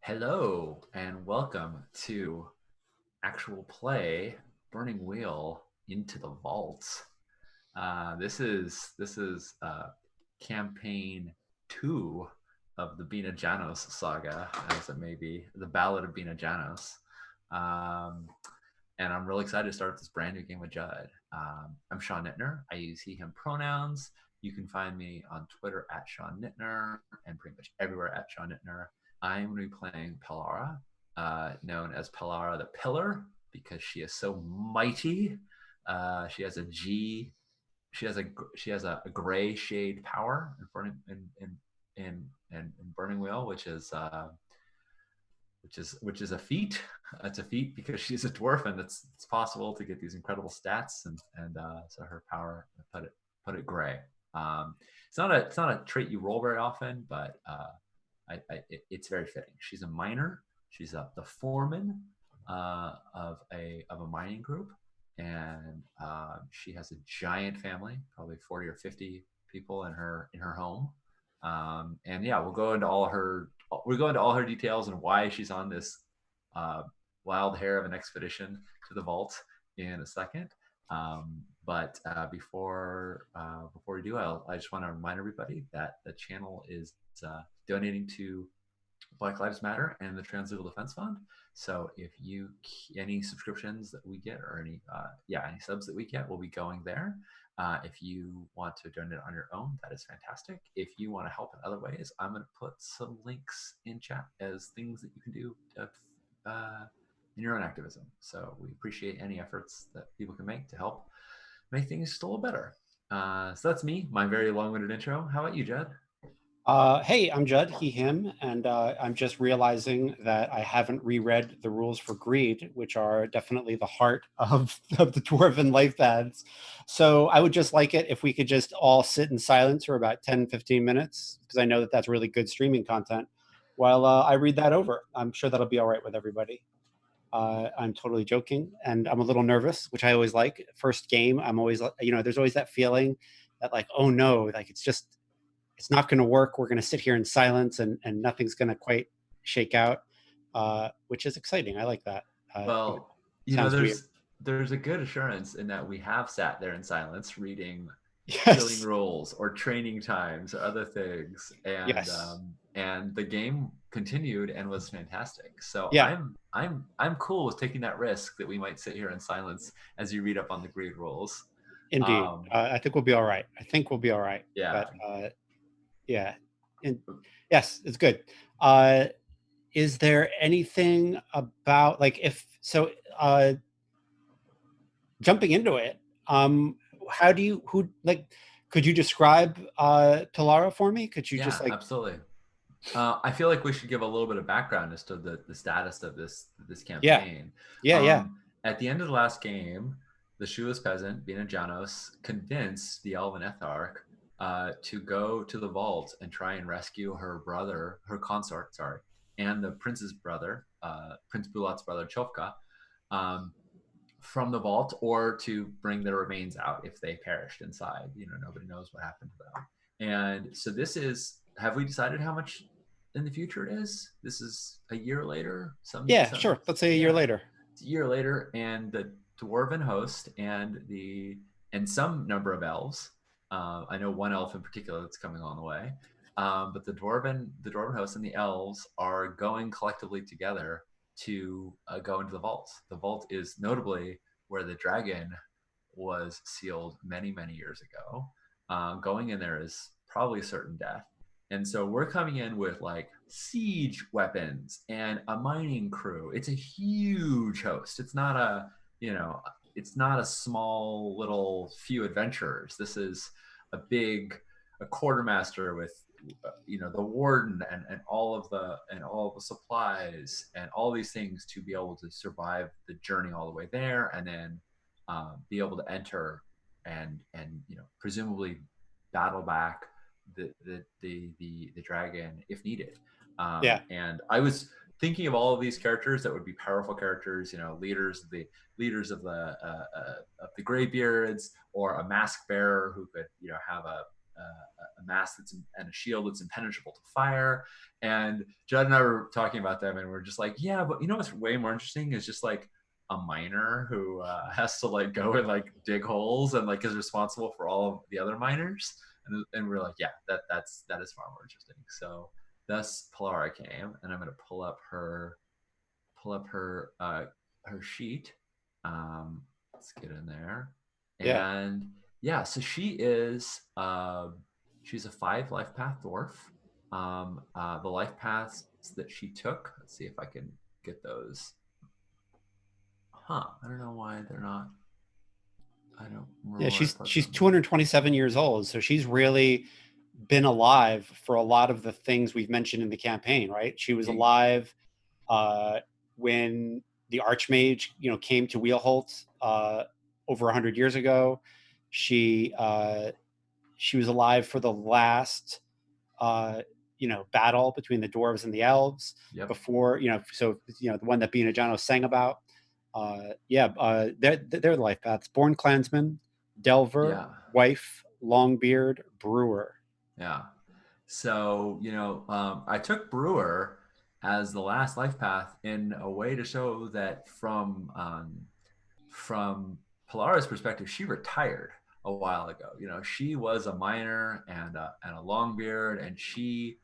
Hello and welcome to actual play Burning Wheel into the Vault. This is campaign two of the Bina Janos saga, as it may be, the Ballad of Bina Janos. Um, and I'm really excited to start this brand new game with Judd. I'm Sean Nittner. I use he/him pronouns. You can find me on Twitter at Sean Nittner and pretty much everywhere at Sean Nittner. I'm going to be playing Pelara, known as Pelara the Pillar, because she is so mighty. She has a G. She has a gray shade power in Burning Wheel, which is a feat. It's a feat because she's a dwarf, and it's possible to get these incredible stats, and so her power put it gray. It's not a trait you roll very often, but it's very fitting. She's a miner. She's the foreman of a mining group, and she has a giant family, probably 40 or 50 people in her home. And yeah, we'll go into all her details and why she's on this uh, wild hair of an expedition to the vault in a second. But before we do, I just want to remind everybody that the channel is donating to Black Lives Matter and the Trans Legal Defense Fund. So if you any subscriptions that we get or any subs that we get will be going there. If you want to donate on your own, that is fantastic. If you want to help in other ways, I'm going to put some links in chat as things that you can do in your own activism. So we appreciate any efforts that people can make to help make things just a little better. So that's me, my very long-winded intro. How about you, Jed? Hey, I'm Judd, he, him, and I'm just realizing that I haven't reread the rules for greed, which are definitely the heart of the Dwarven life paths. So I would just like it if we could just all sit in silence for about 10, 15 minutes, because I know that that's really good streaming content, while I read that over. I'm sure that'll be all right with everybody. I'm totally joking, and I'm a little nervous, which I always like. First game, I'm always, there's always that feeling that like, oh no, like it's not going to work. We're going to sit here in silence and nothing's going to quite shake out, which is exciting. I like that. It Well, sounds weird. there's a good assurance in that we have sat there in silence reading healing Yes. rules or training times or other things, and Yes. um, and the game continued and was fantastic. So Yeah, I'm cool with taking that risk that we might sit here in silence as you read up on the greed rules. indeed. Um, I think we'll be all right. I think we'll be all right. yeah. But yeah. And yes, it's good. Uh, is there anything about like if so jumping into it, um, how do you who like could you describe Talara for me? Could you just Yeah, like absolutely. I feel like we should give a little bit of background as to the status of this yeah, campaign. yeah, yeah. At the end of the last game, the shoeless peasant, Bina Janos, convinced the elven etharch to go to the vault and try and rescue her brother, her consort, sorry, and the prince's brother, Prince Bulat's brother, Chofka, um, from the vault, or to bring their remains out if they perished inside. Nobody knows what happened to them. And so have we decided how much in the future it is? This is a year later. Yeah, sure. Let's say a year Yeah, later. it's a year later, and the dwarven host and some number of elves. I know one elf in particular that's coming on the way. But the dwarven host and the elves are going collectively together to go into the vault. The vault is notably where the dragon was sealed many, many years ago. Going in there is probably certain death. And so we're coming in with like siege weapons and a mining crew. It's a huge host. It's not a small little few adventurers. This is a quartermaster with the warden and all of the supplies and all these things to be able to survive the journey all the way there, and then be able to enter and presumably battle back the dragon if needed. Yeah, And I was thinking of all of these characters that would be powerful characters, leaders of the graybeards, or a mask bearer who could have a mask and a shield that's impenetrable to fire. And Judd and I were talking about them, and we're just like, yeah, but you know what's way more interesting is just like a miner who has to like go and like dig holes and like is responsible for all of the other miners. And we're like, yeah, that is far more interesting. So thus Pelara came, and I'm going to pull up her sheet. Let's get in there. Yeah. And yeah, so she's a 5 life path dwarf. The life paths that she took, let's see if I can get those. I don't know why they're not. I don't remember Yeah, where I she's put she's them. 227 years old, so she's really been alive for a lot of the things we've mentioned in the campaign, right? She was alive when the Archmage, came to Wheelholt over 100 years ago. She was alive for the last battle between the dwarves and the elves Yep. before, the one that Binajano sang about. They're the life paths: Born Clansman, Delver, Yeah. Wife, Longbeard, Brewer. Yeah. So, I took Brewer as the last life path in a way to show that from Polara's perspective, she retired a while ago. She was a miner and a Longbeard, and she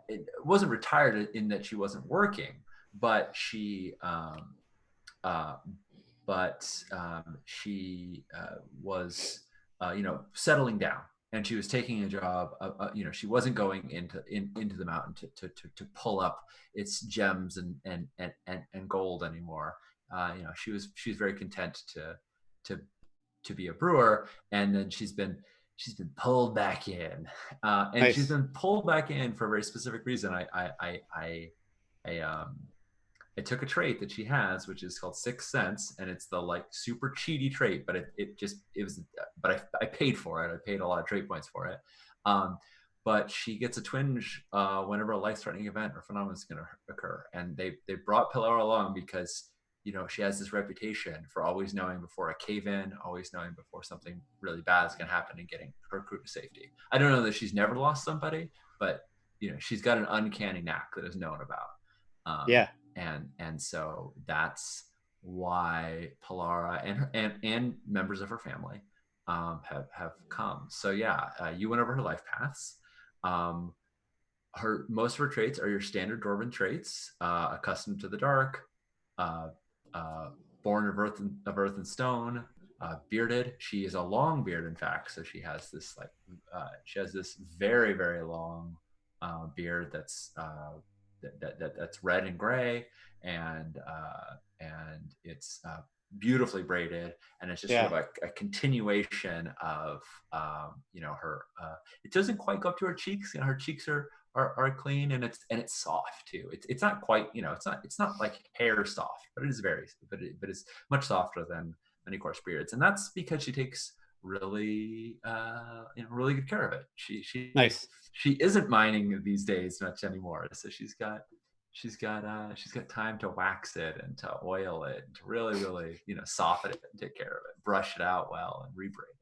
it wasn't retired in that she wasn't working, but uh, she was settling down, and she was taking a job. She wasn't going into the mountain to pull up its gems and gold anymore. She was very content to be a brewer, and then she's been pulled back in, and she's Nice. been pulled back in for a very specific reason. I took a trait that she has, which is called Sixth Sense, and it's the like super cheaty trait, but I paid for it. I paid a lot of trait points for it. But she gets a twinge whenever a life-threatening event or phenomenon is going to occur, and they brought Pelara along because she has this reputation for always knowing before a cave-in, always knowing before something really bad is going to happen, and getting her crew to safety. I don't know that she's never lost somebody, but she's got an uncanny knack that is known about. Yeah. And so that's why Pelara and members of her family have come. So yeah, you went over her life paths. Most of her traits are your standard Dwarven traits: accustomed to the dark, born of earth and stone, bearded. She is a long beard, in fact. So she has this very very long beard that's red and gray, and it's beautifully braided, and it's just Yeah. sort of a continuation of her. It doesn't quite go up to her cheeks. Her cheeks are clean, and it's soft too. It's not quite it's not like hair soft, but it is but it's much softer than many coarse beards, and that's because she takes really really good care of it. Nice. She isn't mining these days much anymore, so she's got time to wax it and to oil it and to really really soften it and take care of it, brush it out well, and rebraid it.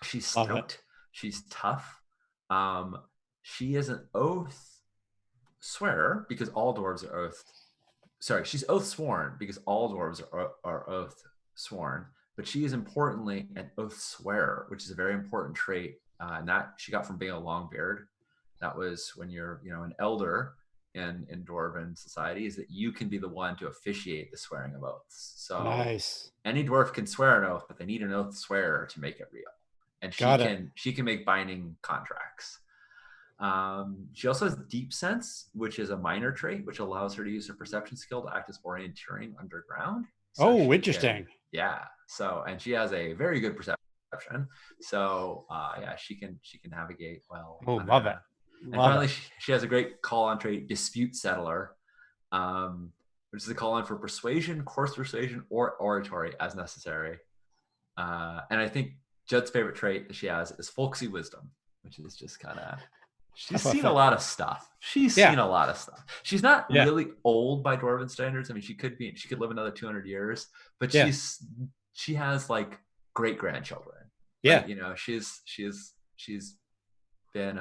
She's stoked. She's tough. She is an oath swearer because all dwarves are oath. Sorry, she's oath sworn because all dwarves are oath sworn. But she is importantly an oath swearer, which is a very important trait, and that she got from being a Longbeard. That was when you're an elder in Dwarven society, is that you can be the one to officiate the swearing of oaths. So Nice. any dwarf can swear an oath, but they need an oath swearer to make it real. And Got it. she can make binding contracts. She also has deep sense, which is a minor trait, which allows her to use her perception skill to act as orienteering underground. So Interesting. So, and she has a very good perception. So she can navigate well. Love it. And finally, she has a great call on trait, dispute settler, which is a call on for persuasion, coarse persuasion, or oratory as necessary. And I think Judd's favorite trait that she has is folksy wisdom, which is just kind of She's I love seen a that. lot of stuff. She's Yeah, seen a lot of stuff. She's not yeah, really old by Dwarven standards. I mean, she could live another 200 years, but yeah, she has like great grandchildren, yeah. right? You know, she's been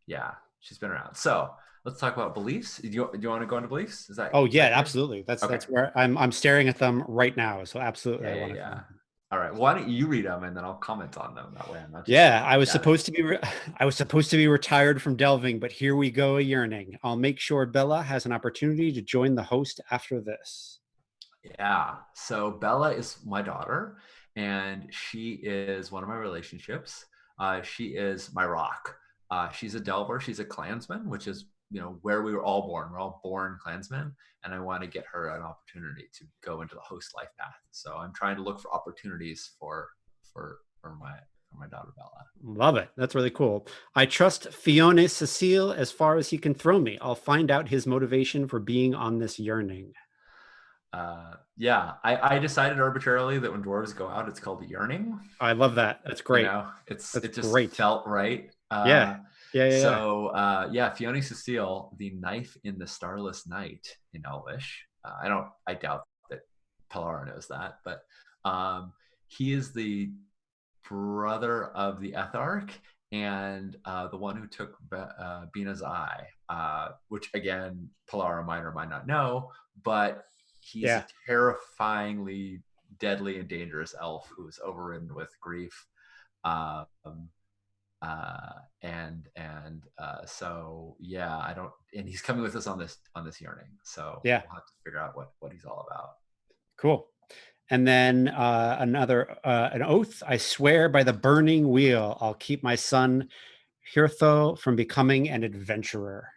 yeah, she's been around. So let's talk about beliefs. Do you want to go into beliefs? Oh Is yeah, that good? absolutely. Okay. That's where I'm staring at them right now. So absolutely, Yeah, I yeah, want to. yeah. All right. Why don't you read them and then I'll comment on them? That way I'm not just Yeah, I was chatting. supposed to be I was supposed to be retired from delving, but here we go a yearning. I'll make sure Bella has an opportunity to join the host after this. Yeah. So Bella is my daughter, and she is one of my relationships. She is my rock. She's a Delver. She's a clansman, which is where we were all born. We're all born clansmen, and I want to get her an opportunity to go into the host life path. So I'm trying to look for opportunities for my daughter Bella. Love it. That's really cool. I trust Fiona Cecile as far as he can throw me. I'll find out his motivation for being on this yearning. Yeah, I decided arbitrarily that when dwarves go out, it's called yearning. I love that. That's great. That's It just great. felt right. Yeah. Yeah. Yeah. Yeah. Yeah, Fiona Cecile, the knife in the starless night in Elvish. I doubt that Pelara knows that, but he is the brother of the Etharch and the one who took Bina's eye, which again, Pelara might or might not know, but he's a Yeah. terrifyingly deadly and dangerous elf who is overridden with grief. Um, so yeah, I don't, and he's coming with us on this yearning. So Yeah. we'll have to figure out what he's all about. Cool. And then an oath. I swear by the burning wheel, I'll keep my son Hirtho from becoming an adventurer.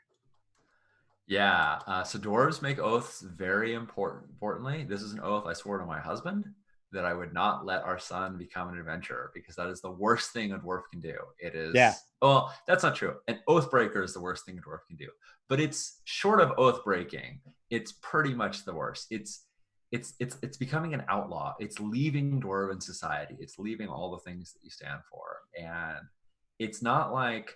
Yeah. So dwarves make oaths very importantly. This is an oath I swore to my husband that I would not let our son become an adventurer because that is the worst thing a dwarf can do. It Yeah. is, well, that's not true. An oath breaker is the worst thing a dwarf can do, but it's short of oath breaking. It's pretty much the worst. It's becoming an outlaw. It's leaving dwarven society. It's leaving all the things that you stand for. And it's not like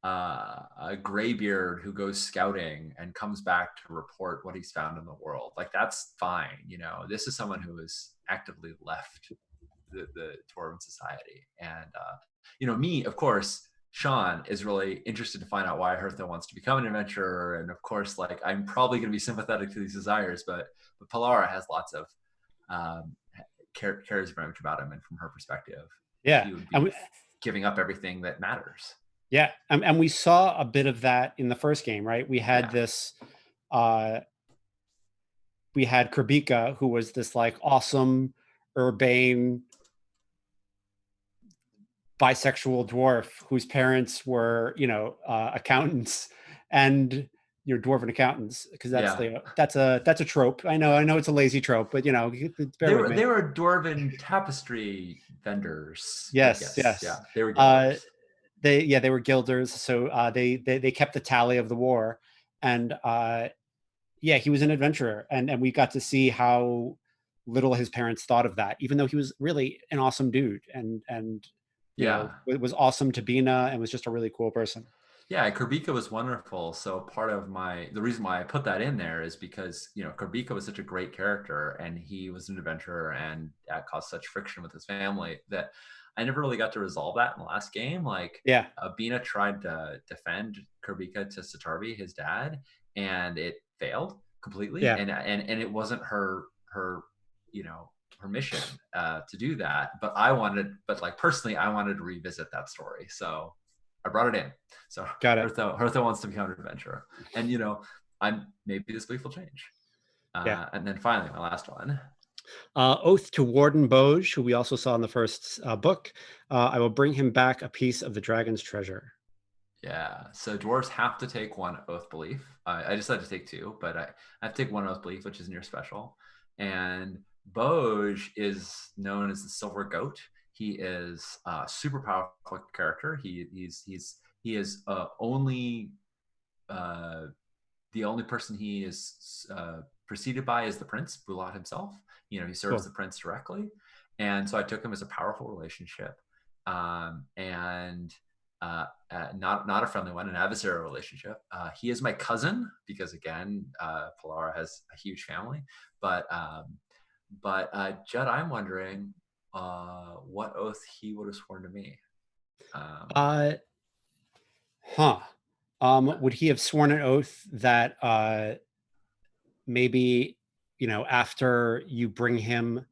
a graybeard who goes scouting and comes back to report what he's found in the world. Like that's fine. This is someone who has actively left the dwarven society. And me, of course, Sean is really interested to find out why Hertha wants to become an adventurer. And of course, like I'm probably going to be sympathetic to these desires, but Pelara has lots of cares very much about him, and from her perspective, Yeah. he would And be giving up everything that matters. yeah. And we saw a bit of that in the first game, right? We had Yeah. this, uh, we had Kerbika, who was this like awesome, urbane, bisexual dwarf whose parents were, accountants and your dwarven accountants, because Yeah. that's a trope. I know it's a lazy trope, but bear They with were me. they were dwarven tapestry vendors, I Yes, guess. Yeah, yes. they were Uh, guilders. they were guilders, so they kept the tally of the war, and yeah, he was an adventurer, and we got to see how little his parents thought of that, even though he was really an awesome dude, and Yeah. it was awesome to Bina and was just a really cool person. Yeah, Kurbika was wonderful. So part of the reason why I put that in there is because, Kurbika was such a great character and he was an adventurer and that caused such friction with his family that I never really got to resolve that in the last game. Like Yeah, Bina tried to defend Kurbika to Satarvi, his dad, and it failed completely. yeah, And it wasn't her, her mission to do that. But like personally, I wanted to revisit that story. So I brought it in. So got it. Hertha wants to become an adventurer, and I'm maybe this belief will change. Yeah. And then finally, my last one. Oath to Warden Boge, who we also saw in the first book. I will bring him back a piece of the dragon's treasure. Yeah. So dwarves have to take one oath belief. I decided to take two, but I have to take one oath belief, which is near special. And Boge is known as the Silver Goat. He is a super powerful character. He is only the only person he is preceded by is the prince, Bulat himself. He serves Cool. the prince directly. And so I took him as a powerful relationship. And not a friendly one, an adversarial relationship. He is my cousin because again, Polara has a huge family. But Judd, I'm wondering what oath he would have sworn to me. Uh, huh. Would he have sworn an oath that maybe, after you bring him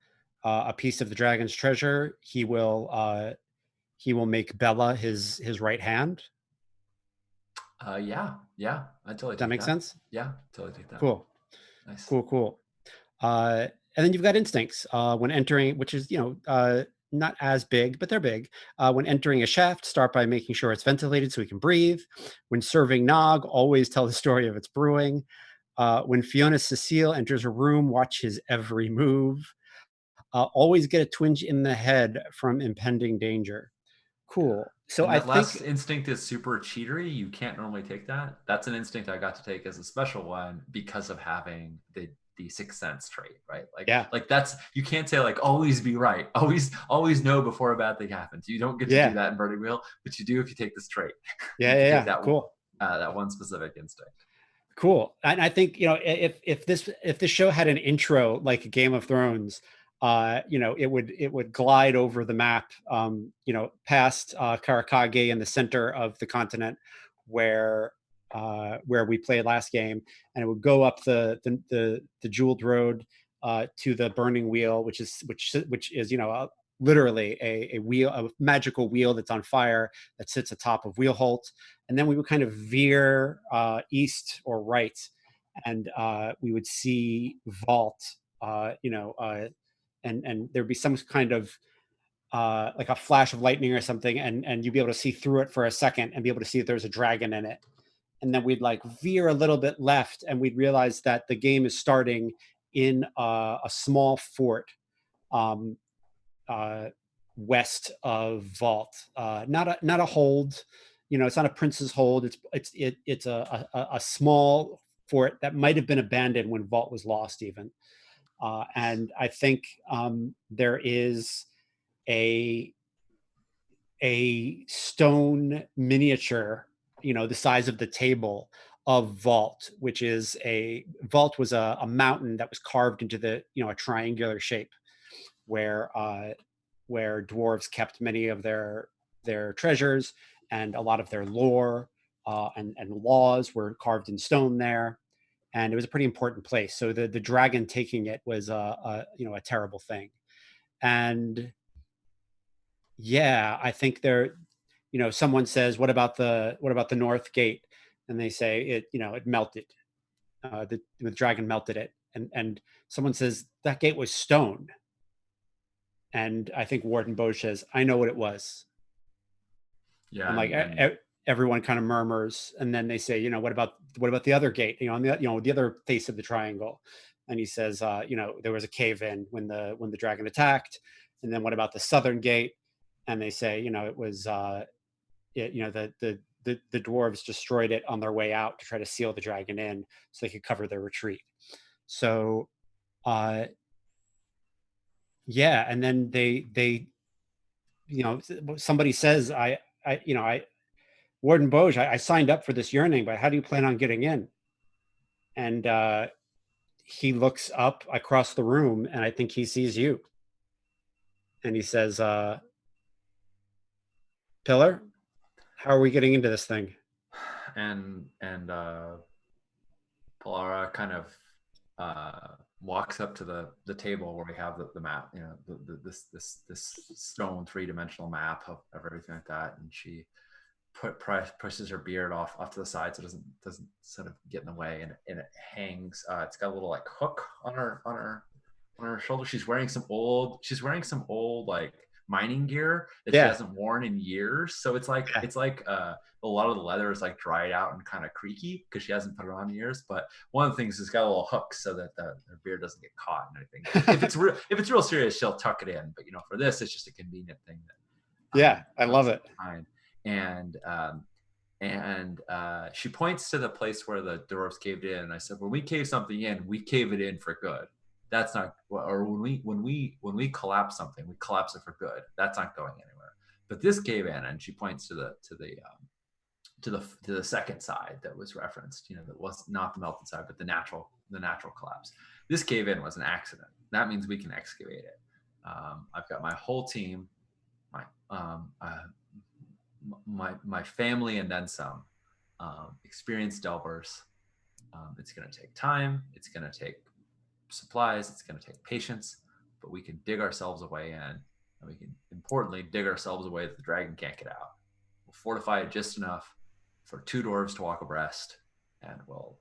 a piece of the dragon's treasure, he will make Bella his right hand? Yeah, I totally That take makes that. sense. Yeah, totally take that. Cool. Nice. Cool. Cool. And then you've got instincts when entering, which is not as big, but they're big. When entering a shaft, start by making sure it's ventilated so we can breathe. When serving nog, always tell the story of its brewing. When Fiona Cecile enters a room, watch his every move. Always get a twinge in the head from impending danger. Yeah. Cool. So And I that think, last instinct is super cheatery. You can't normally take that. That's an instinct I got to take as a special one because of having the sixth sense trait, right? yeah, Like that's, you can't say like always be right, always know before a bad thing happens. You don't get to do yeah, that in Burning Wheel, but you do if you take this trait. yeah, If yeah, you take yeah. Cool. that one specific instinct. Cool. And I think, if this show had an intro like Game of Thrones, it would glide over the map, past Karakage in the center of the continent where we played last game, and it would go up the jeweled road to the burning wheel, which is literally a wheel, a magical wheel that's on fire that sits atop of Wheelholt, and then we would kind of veer east or right, and we would see Vault, and there'd be some kind of like a flash of lightning or something, and you'd be able to see through it for a second and be able to see if there's a dragon in it. And then we'd like veer a little bit left, and we'd realize that the game is starting in a small fort um, uh, west of Vault. Not a hold, it's not a prince's hold. It's a small fort that might have been abandoned when Vault was lost, even. And I think there is a a stone miniature, the size of the table, of Vault, which is a Vault was a mountain that was carved into a triangular shape where dwarves kept many of their treasures, and a lot of their lore and laws were carved in stone there, and it was a pretty important place. So the dragon taking it was a terrible thing, and yeah, I think someone says, what about the north gate? And they say it melted. The dragon melted it, and someone says that gate was stone. And I think Warden Boge says, I know what it was. Yeah, And like and everyone kind of murmurs, and then they say, what about the other gate? On the other face of the triangle. And he says, there was a cave in when the dragon attacked. And then what about the southern gate? And they say, it was the dwarves destroyed it on their way out to try to seal the dragon in so they could cover their retreat. So uh yeah, and then they somebody says, I Warden Boge, I signed up for this yearning, but how do you plan on getting in? And he looks up across the room, and I think he sees you, and he says, Pillar, how are we getting into this thing? and Polara kind of walks up to the table where we have the map, this stone three-dimensional map of everything like that, and she pushes her beard off to the side so it doesn't sort of get in the way, and it hangs. It's got a little like hook on her shoulder. She's wearing some old like mining gear that she Yeah, hasn't worn in years. So yeah, it's like a lot of the leather is like dried out and kind of creaky because she hasn't put it on in years. But one of the things is got a little hook so that her beard doesn't get caught and everything. If it's real serious, she'll tuck it in. But for this, it's just a convenient thing that yeah, I love tucks it. behind. And she points to the place where the dwarves caved in. And I said, when we cave something in, we cave it in for good. That's not, or when we collapse something, we collapse it for good. That's not going anywhere. But this cave in, and she points to the second side that was referenced, that was not the melted side, but the natural collapse. This cave in was an accident. That means we can excavate it. I've got my whole team, my family, and then some experienced delvers. It's going to take time. It's going to take supplies. It's going to take patience, but we can dig ourselves a way in, and we can importantly dig ourselves a way that the dragon can't get out. We'll fortify it just enough for 2 dwarves to walk abreast, and we'll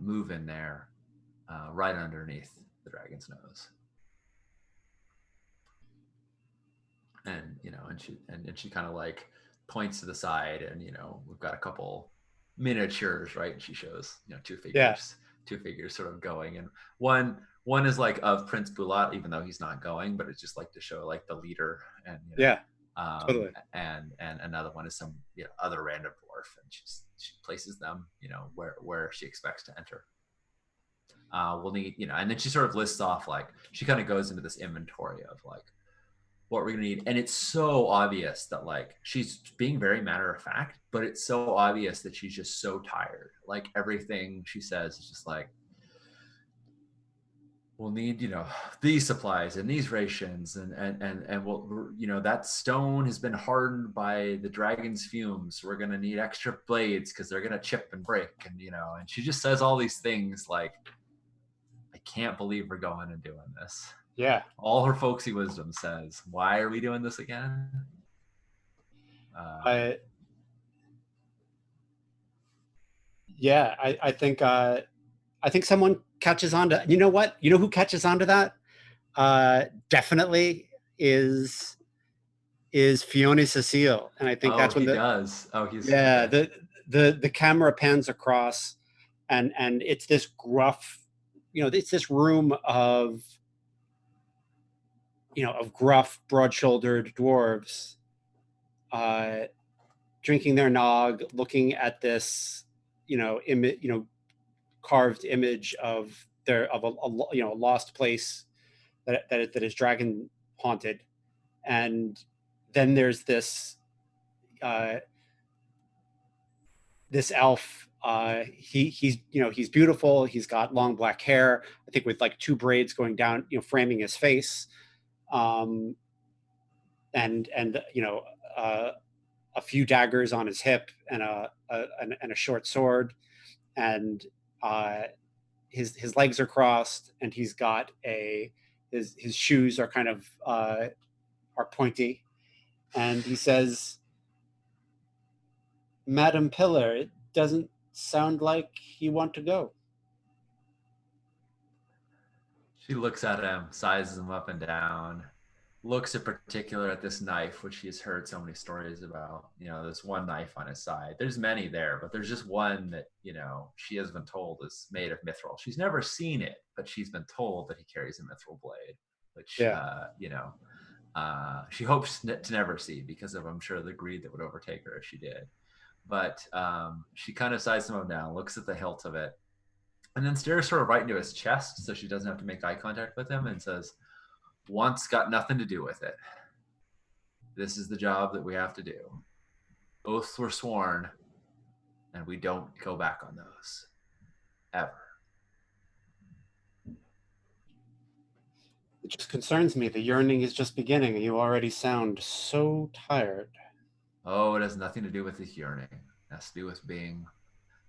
move in there right underneath the dragon's nose. And she kind of like points to the side, and we've got a couple miniatures, right? And she shows 2 figures, 2 figures sort of going, and one is like of Prince Bulat, even though he's not going, but it's just like to show like the leader, and totally. And another one is some other random dwarf, and she places them where she expects to enter. We'll need and then she sort of lists off, like, she kind of goes into this inventory of like what we're gonna need, and it's so obvious that like she's being very matter of fact, but it's so obvious that she's just so tired. Like everything she says is just like, we'll need these supplies and these rations, and we'll that stone has been hardened by the dragon's fumes. We're gonna need extra blades because they're gonna chip and break, and and she just says all these things like, I can't believe we're going and doing this. Yeah. All her folksy wisdom says, why are we doing this again? I think someone catches on to, what? Who catches on to that? Definitely is Fiona Cecile. And I think that's when does. Oh, he's the camera pans across, and it's this gruff, it's this room of gruff, broad-shouldered dwarves drinking their nog, looking at this carved image of a lost place that is dragon haunted. And then there's this elf. He's beautiful. He's got long black hair, I think, with like 2 braids going down, framing his face. And a few daggers on his hip, and a short sword, and his legs are crossed, and he's got his shoes are kind of are pointy, and he says, "Madam Pillar, it doesn't sound like you want to go." She looks at him, sizes him up and down, looks in particular at this knife, which she's heard so many stories about. This one knife on his side. There's many there, but there's just one that, she has been told is made of mithril. She's never seen it, but she's been told that he carries a mithril blade, which, she hopes to never see, because of, I'm sure, the greed that would overtake her if she did. But she kind of sizes him down, looks at the hilt of it, and then stares sort of right into his chest so she doesn't have to make eye contact with him, and says, "Want's got nothing to do with it. This is the job that we have to do. Oaths were sworn, and we don't go back on those. Ever." It just concerns me. The yearning is just beginning, and you already sound so tired. Oh, it has nothing to do with his yearning. It has to do with being...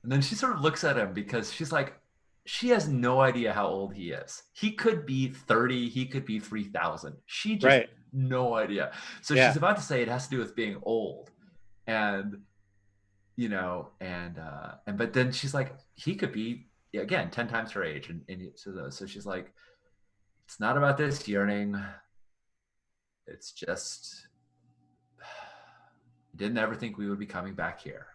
And then she sort of looks at him, because she's like, she has no idea how old he is. He could be 30. He could be 3,000. She just no idea. So she's about to say it has to do with being old. And, but then she's like, he could be, again, 10 times her age. And so she's like, it's not about this yearning. It's just, didn't ever think we would be coming back here.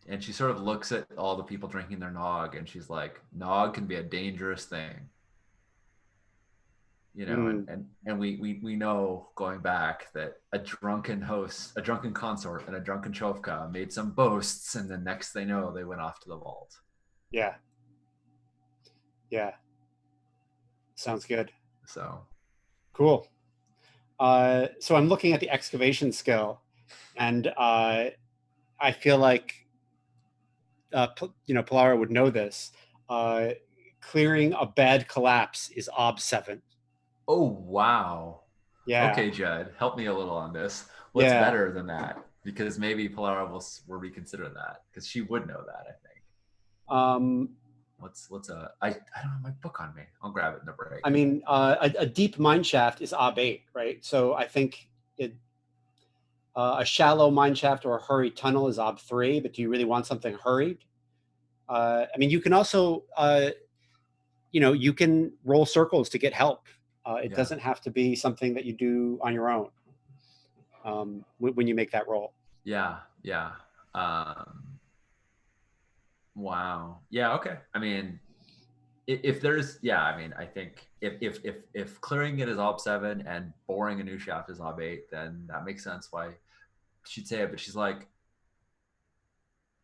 And she sort of looks at all the people drinking their nog, and she's like, nog can be a dangerous thing. And we know, going back, that a drunken host, a drunken consort, and a drunken Chovka made some boasts, and the next they know, they went off to the vault. Yeah. Sounds good. So Cool. So I'm looking at the excavation skill, and I feel like Polara would know this. Uh, Clearing a bad collapse is ob 7. oh wow. Yeah, Okay, Judd, help me a little on this. What's yeah. better than that? Because maybe Polara will reconsider that because she would know that. I think. Um, I don't have my book on me. I'll grab it in the break. I mean, a deep mine shaft is ob 8, right? So I think a shallow mine shaft or a hurried tunnel is ob 3. But do you really want something hurried? I mean, you can also, you can roll circles to get help. It Yeah. doesn't have to be something that you do on your own when you make that roll. Yeah. Yeah. Wow. Yeah. Okay. I mean, if there's, yeah, I mean, I think if clearing it is ob 7 and boring a new shaft is ob 8, then that makes sense why she'd say it. But she's like,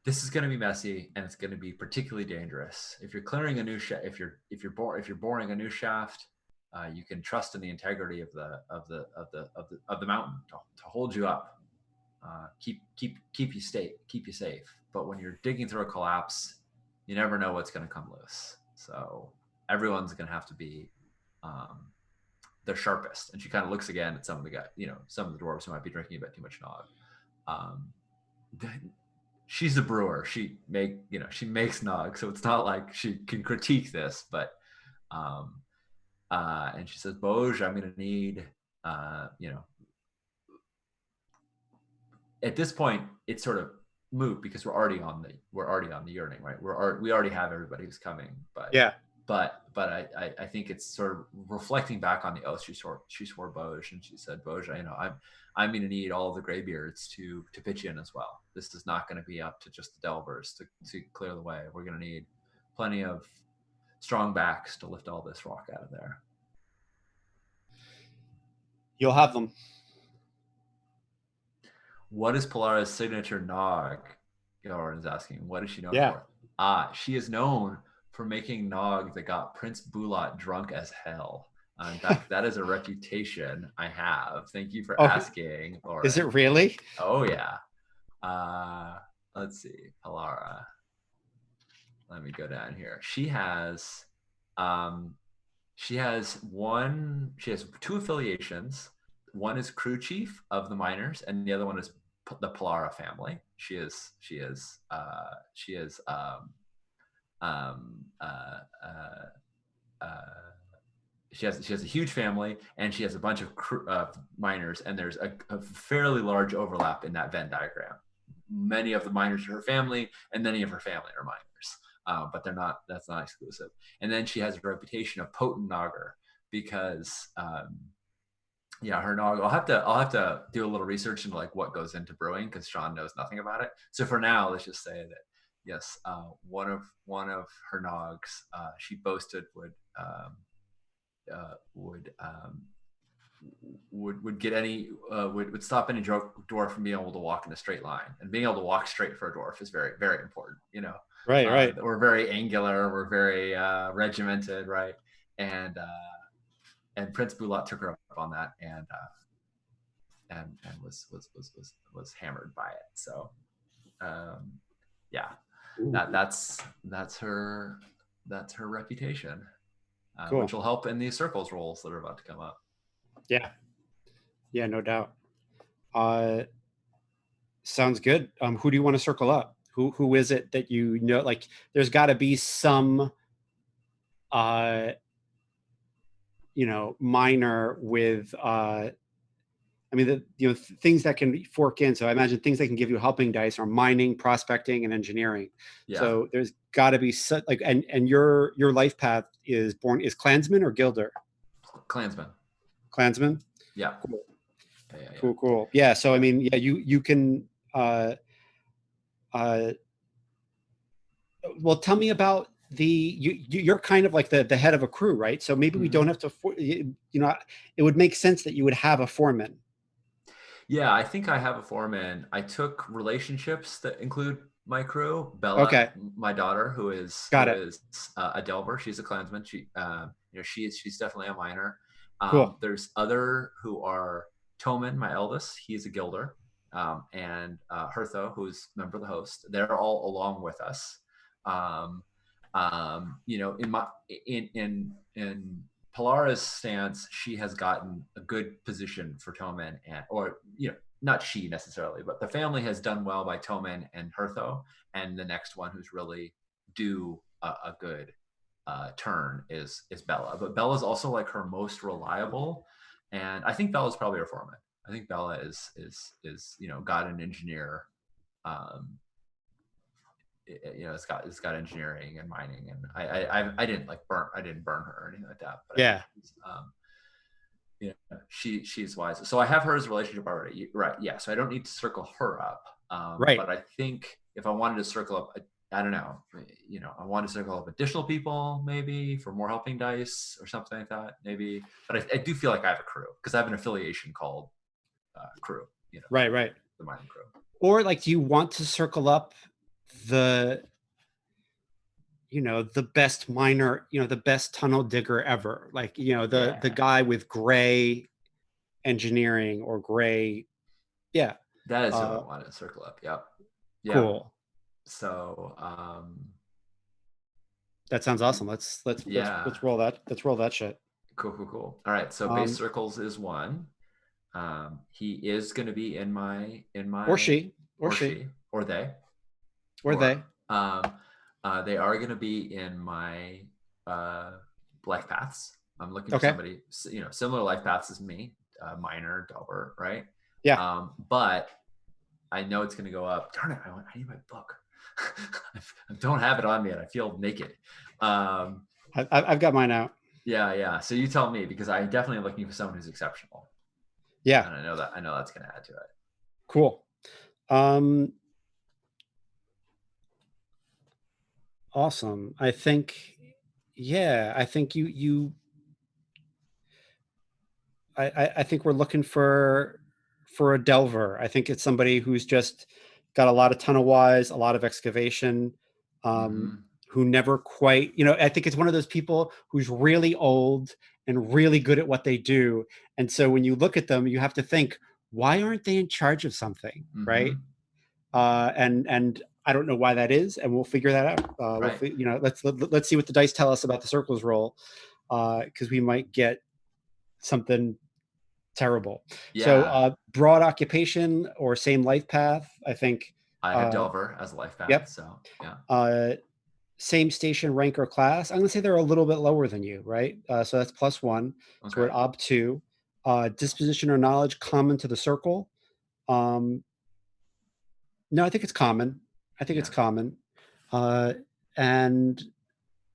this is going to be messy and it's going to be particularly dangerous. If you're clearing a new shaft, if you're boring a new shaft, you can trust in the integrity of the mountain to hold you up, keep you safe. But when you're digging through a collapse, you never know what's going to come loose. So everyone's going to have to be um, their sharpest. And she kind of looks again at some of the guys, some of the dwarves who might be drinking a bit too much nog. Um, she's a brewer. She makes nog, so it's not like she can critique this. But and she says, Boj, I'm going to need, at this point, it's sort of moot because we're already on the yearning, right? We already have everybody who's coming, but Yeah. But I think it's sort of reflecting back on the oath she swore Boj, and she said, Boj, I'm going to need all of the graybeards to pitch in as well. This is not going to be up to just the delvers to clear the way. We're going to need plenty of strong backs to lift all this rock out of there. You'll have them. What is Polara's signature nog? Gilroy is asking. What is she known Yeah. for? She is known for making nog that got Prince Bulat drunk as hell. In fact, that is a reputation I have. Thank you for asking, Lauren. Is it really? Oh yeah. Let's see, Polara. Let me go down here. She has two affiliations. One is crew chief of the miners, and the other one is the Polara family. She has a huge family, and she has a bunch of miners, and there's a fairly large overlap in that Venn diagram. Many of the miners are her family, and many of her family are miners, but that's not exclusive. And then she has a reputation of potent nogger because her nog. I'll have to do a little research into like what goes into brewing because Sean knows nothing about it. So for now, let's just say that yes, one of her nogs she boasted would get any would stop any dwarf from being able to walk in a straight line, and being able to walk straight for a dwarf is very, very important. Right. We're very angular, we're very regimented, right? And Prince Bulat took her up on that, and was hammered by it. So that's her reputation, cool. which will help in these circles rolls that are about to come up. Yeah, no doubt. Sounds good. Who do you want to circle up? Who is it that you know? Like, there's got to be some miner with things that can fork in. So I imagine things that can give you helping dice are mining, prospecting, and engineering. Yeah. So there's got to be and your life path is Clansman or Gilder? Clansman. Yeah. Cool. Yeah. Cool. Yeah. So I mean, yeah, you can. Well, tell me about you're kind of like the head of a crew, right? So maybe we don't have to. It would make sense that you would have a foreman. Yeah, I think I have a foreman. I took relationships that include my crew. Bella, my daughter, who is a delver. She's a clansman. She's definitely a miner. Cool. There's other who are Toman, my eldest, he's a guilder, and Hertho, who's a member of the host. They're all along with us. Um, in my in Polara's stance, she has gotten a good position for Toman, and or not she necessarily, but the family has done well by Toman and Hertho, and the next one who's really due a good turn is Bella. But Bella's also like her most reliable, and I think Bella's probably her foreman. I think Bella is got an engineer. It's got engineering and mining, and I didn't burn her or anything like that. But Yeah. She's wise. So I have her as a relationship already, right? Yeah. So I don't need to circle her up. Right. But I think if I wanted to circle up, I don't know, I want to circle up additional people maybe for more helping dice or something like that, maybe. But I do feel like I have a crew because I have an affiliation called crew. Right. The mining crew. Or like, do you want to circle up the best miner, the best tunnel digger ever, like the guy with gray engineering or gray. Yeah, that is who I want to circle up. Yep. Cool. So that sounds awesome. Let's roll that shit. Cool. All right, so base circles is one. He is going to be in my or she or they they are going to be in my life paths. I'm looking for somebody similar life paths as me, miner, delver, right? Yeah. But I know it's going to go up. Darn it! I need my book. I don't have it on me, and I feel naked. I've got mine out. Yeah. So you tell me, because I definitely am looking for someone who's exceptional. Yeah. And I know that's going to add to it. Cool. Awesome. I think you I think we're looking for a delver. I think it's somebody who's just got a lot of tunnel wise, a lot of excavation, who never quite, I think it's one of those people who's really old and really good at what they do. And so when you look at them, you have to think, why aren't they in charge of something? Right. And I don't know why that is, and we'll figure that out. Right. Let's see what the dice tell us about the circles roll, because we might get something terrible. Yeah. So broad occupation or same life path, I think. I have Delver as a life path. Yep. So yeah. Same station, rank, or class. I'm going to say they're a little bit lower than you, right? So that's +1. Okay. So we're at Ob 2. Disposition or knowledge common to the circle. No, I think it's common. It's common. And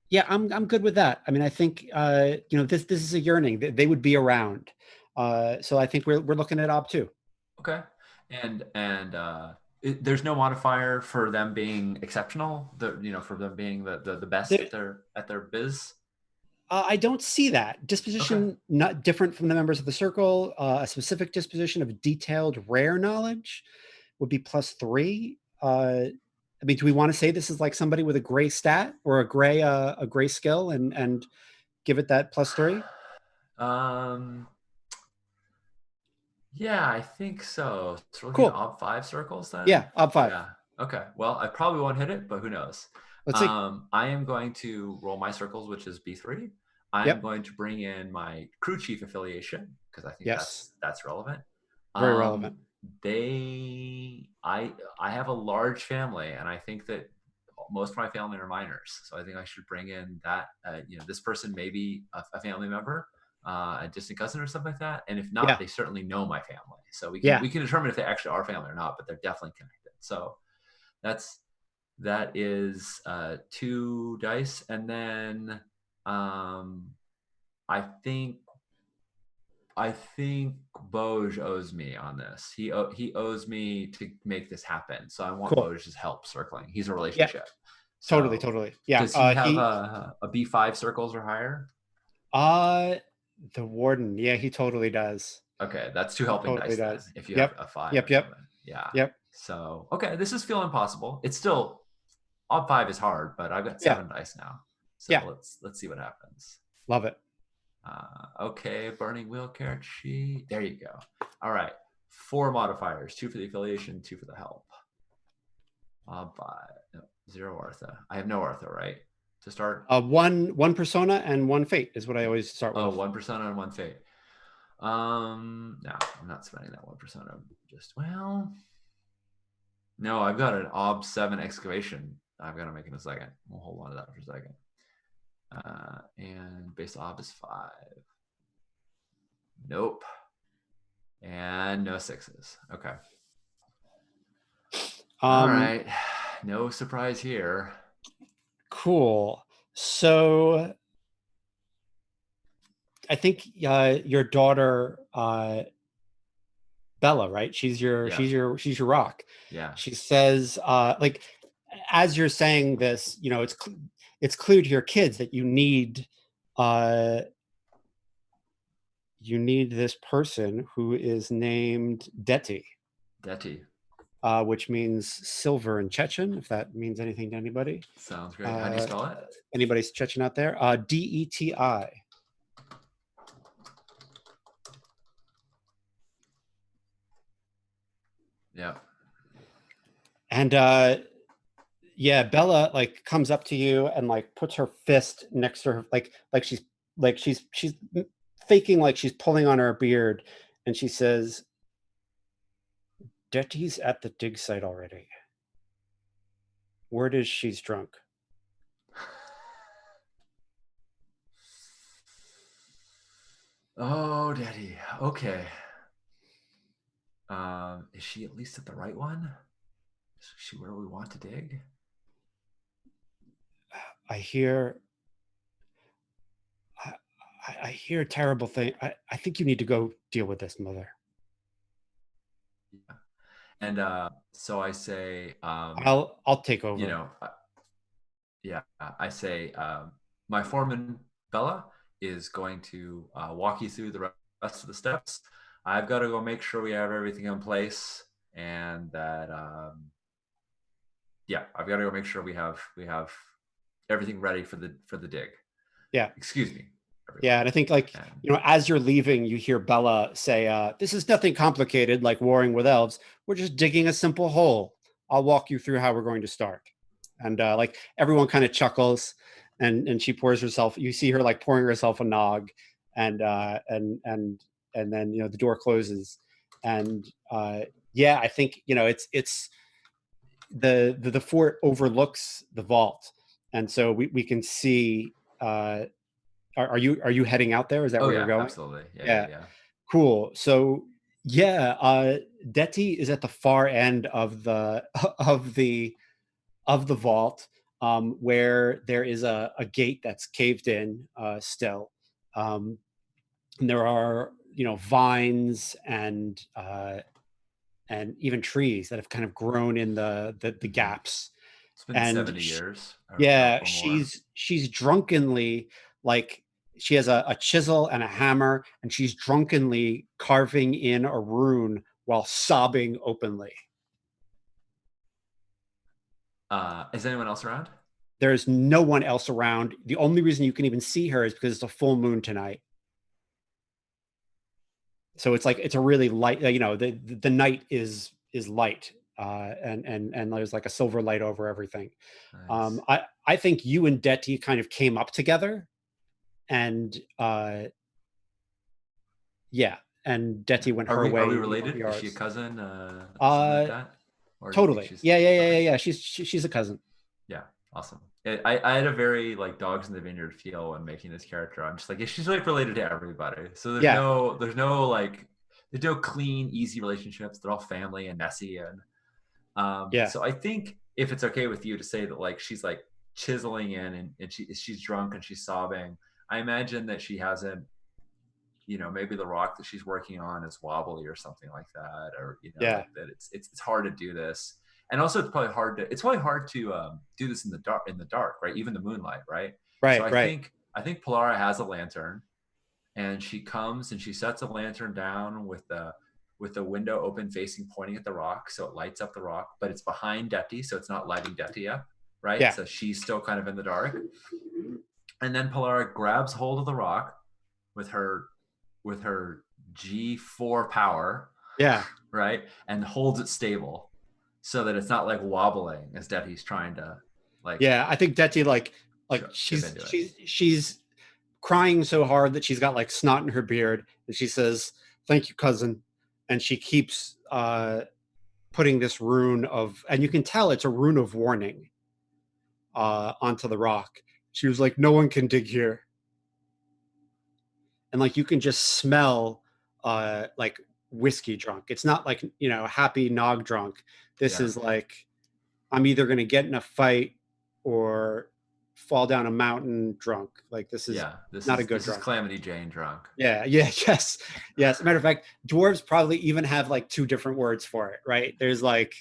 yeah, I'm good with that. I mean, I think this is a yearning. They would be around. So I think we're looking at Ob 2. Okay. And there's no modifier for them being exceptional, for them being the best at their biz. I don't see that. Disposition not different from the members of the circle. A specific disposition of detailed rare knowledge would be +3. I mean, do we want to say this is like somebody with a gray stat or a gray skill and give it that +3? Yeah, I think so. So we're cool. Ob 5 circles then? Yeah, Ob 5. Yeah. Okay. Well, I probably won't hit it, but who knows? Let's see. I am going to roll my circles, which is B3. I'm going to bring in my crew chief affiliation because I think that's relevant. Very relevant. I have a large family, and I think that most of my family are miners. So I think I should bring in that, this person may be a family member, a distant cousin or something like that. And if not, they certainly know my family. So we can determine if they actually are family or not, but they're definitely connected. So that is 2 dice. And then I think Boj owes me on this. He owes me to make this happen. So I want Boj's help circling. He's a relationship. So, totally. Yeah. Does he have a B5 circles or higher? The warden. Yeah, he totally does. Okay, that's 2 helping dice then, if you have a 5. Yep. Yeah. Yep. So okay, this is feeling possible. It's still Ob 5 is hard, but I've got 7 dice now. So let's see what happens. Love it. Okay, burning wheel carrot sheet. There you go. All right. 4 modifiers, 2 for the affiliation, 2 for the help. No, 0 Artha. I have no Artha, right? To start? One persona and one fate is what I always start Oh, with. 1 persona and 1 fate. No, I'm not spending that 1 persona. No, I've got an Ob 7 excavation. I've got to make in a second. We'll hold on to that for a second. And base Ob is 5. Nope. And no 6s. Okay. All right. No surprise here. Cool. So I think your daughter Bella, right? She's your rock. Yeah. She says like as you're saying this, it's clear to your kids that you need this person who is named Deti. Deti. Which means silver in Chechen, if that means anything to anybody. Sounds great. How do you spell it? Anybody's Chechen out there? Deti. Yeah. And Bella like comes up to you and like puts her fist next to her, like she's faking like she's pulling on her beard, and she says, "Deti's at the dig site already. Word is she's drunk." Oh, Daddy. Okay. Is she at least at the right one? Is she where we want to dig? I hear a terrible thing. I think you need to go deal with this, Mother. Yeah. And so I say, I'll take over. I say, my foreman Bella is going to walk you through the rest of the steps. I've got to go make sure we have everything in place, and that I've got to go make sure we have everything ready for the dig. Yeah. Excuse me. Everyone. Yeah, and I think as you're leaving, you hear Bella say, "This is nothing complicated like warring with elves. We're just digging a simple hole. I'll walk you through how we're going to start." And like everyone kind of chuckles, and she pours herself. You see her like pouring herself a nog, and then the door closes, and I think it's the fort overlooks the vault, and so we can see. Are you heading out there? Is that where you're going? Absolutely. Yeah. Cool. So Deti is at the far end of the vault, where there is a gate that's caved in still. And there are vines and even trees that have kind of grown in the gaps. It's been and 70 years. She's drunkenly, like, she has a chisel and a hammer, and she's drunkenly carving in a rune while sobbing openly. Is anyone else around? There's no one else around. The only reason you can even see her is because it's a full moon tonight. So it's a really light, the night is light, and there's like a silver light over everything. Nice. I think you and Deti kind of came up together, and and Deti went her way. Are we related? Is she a cousin? Like that? Totally. Yeah. She's a cousin. Yeah, awesome. I had a very like Dogs in the Vineyard feel when making this character. I'm just like, she's like related to everybody. So there's no clean, easy relationships. They're all family and messy. And so I think if it's okay with you to say that like she's like chiseling in and she's drunk and she's sobbing, I imagine that she hasn't, maybe the rock that she's working on is wobbly or something like that, or like that it's hard to do this. And also it's probably hard to do this in the dark, right? Even the moonlight, right? Right. So I think Polara has a lantern, and she comes and she sets a lantern down with the window open facing pointing at the rock, so it lights up the rock, but it's behind Deti, so it's not lighting Deti up, right? Yeah. So she's still kind of in the dark. And then Polara grabs hold of the rock, with her with her G4 power, Yeah. right, and holds it stable so that it's not like wobbling as Dedi's trying to like Yeah, I think Deti like chip into it. she's crying so hard that she's got like snot in her beard, and she says, "Thank you, cousin," and she keeps putting this rune of, and you can tell it's a rune of warning onto the rock. She was like, "No one can dig here," and like you can just smell like whiskey drunk. It's not like, you know, happy nog drunk. This Yeah. is like, I'm either going to get in a fight or fall down a mountain drunk. Like this is Yeah, not a good this is drunk. Calamity Jane drunk. Yeah, yeah, yes, yes. Matter of fact, dwarves probably even have like two different words for it, right? There's like,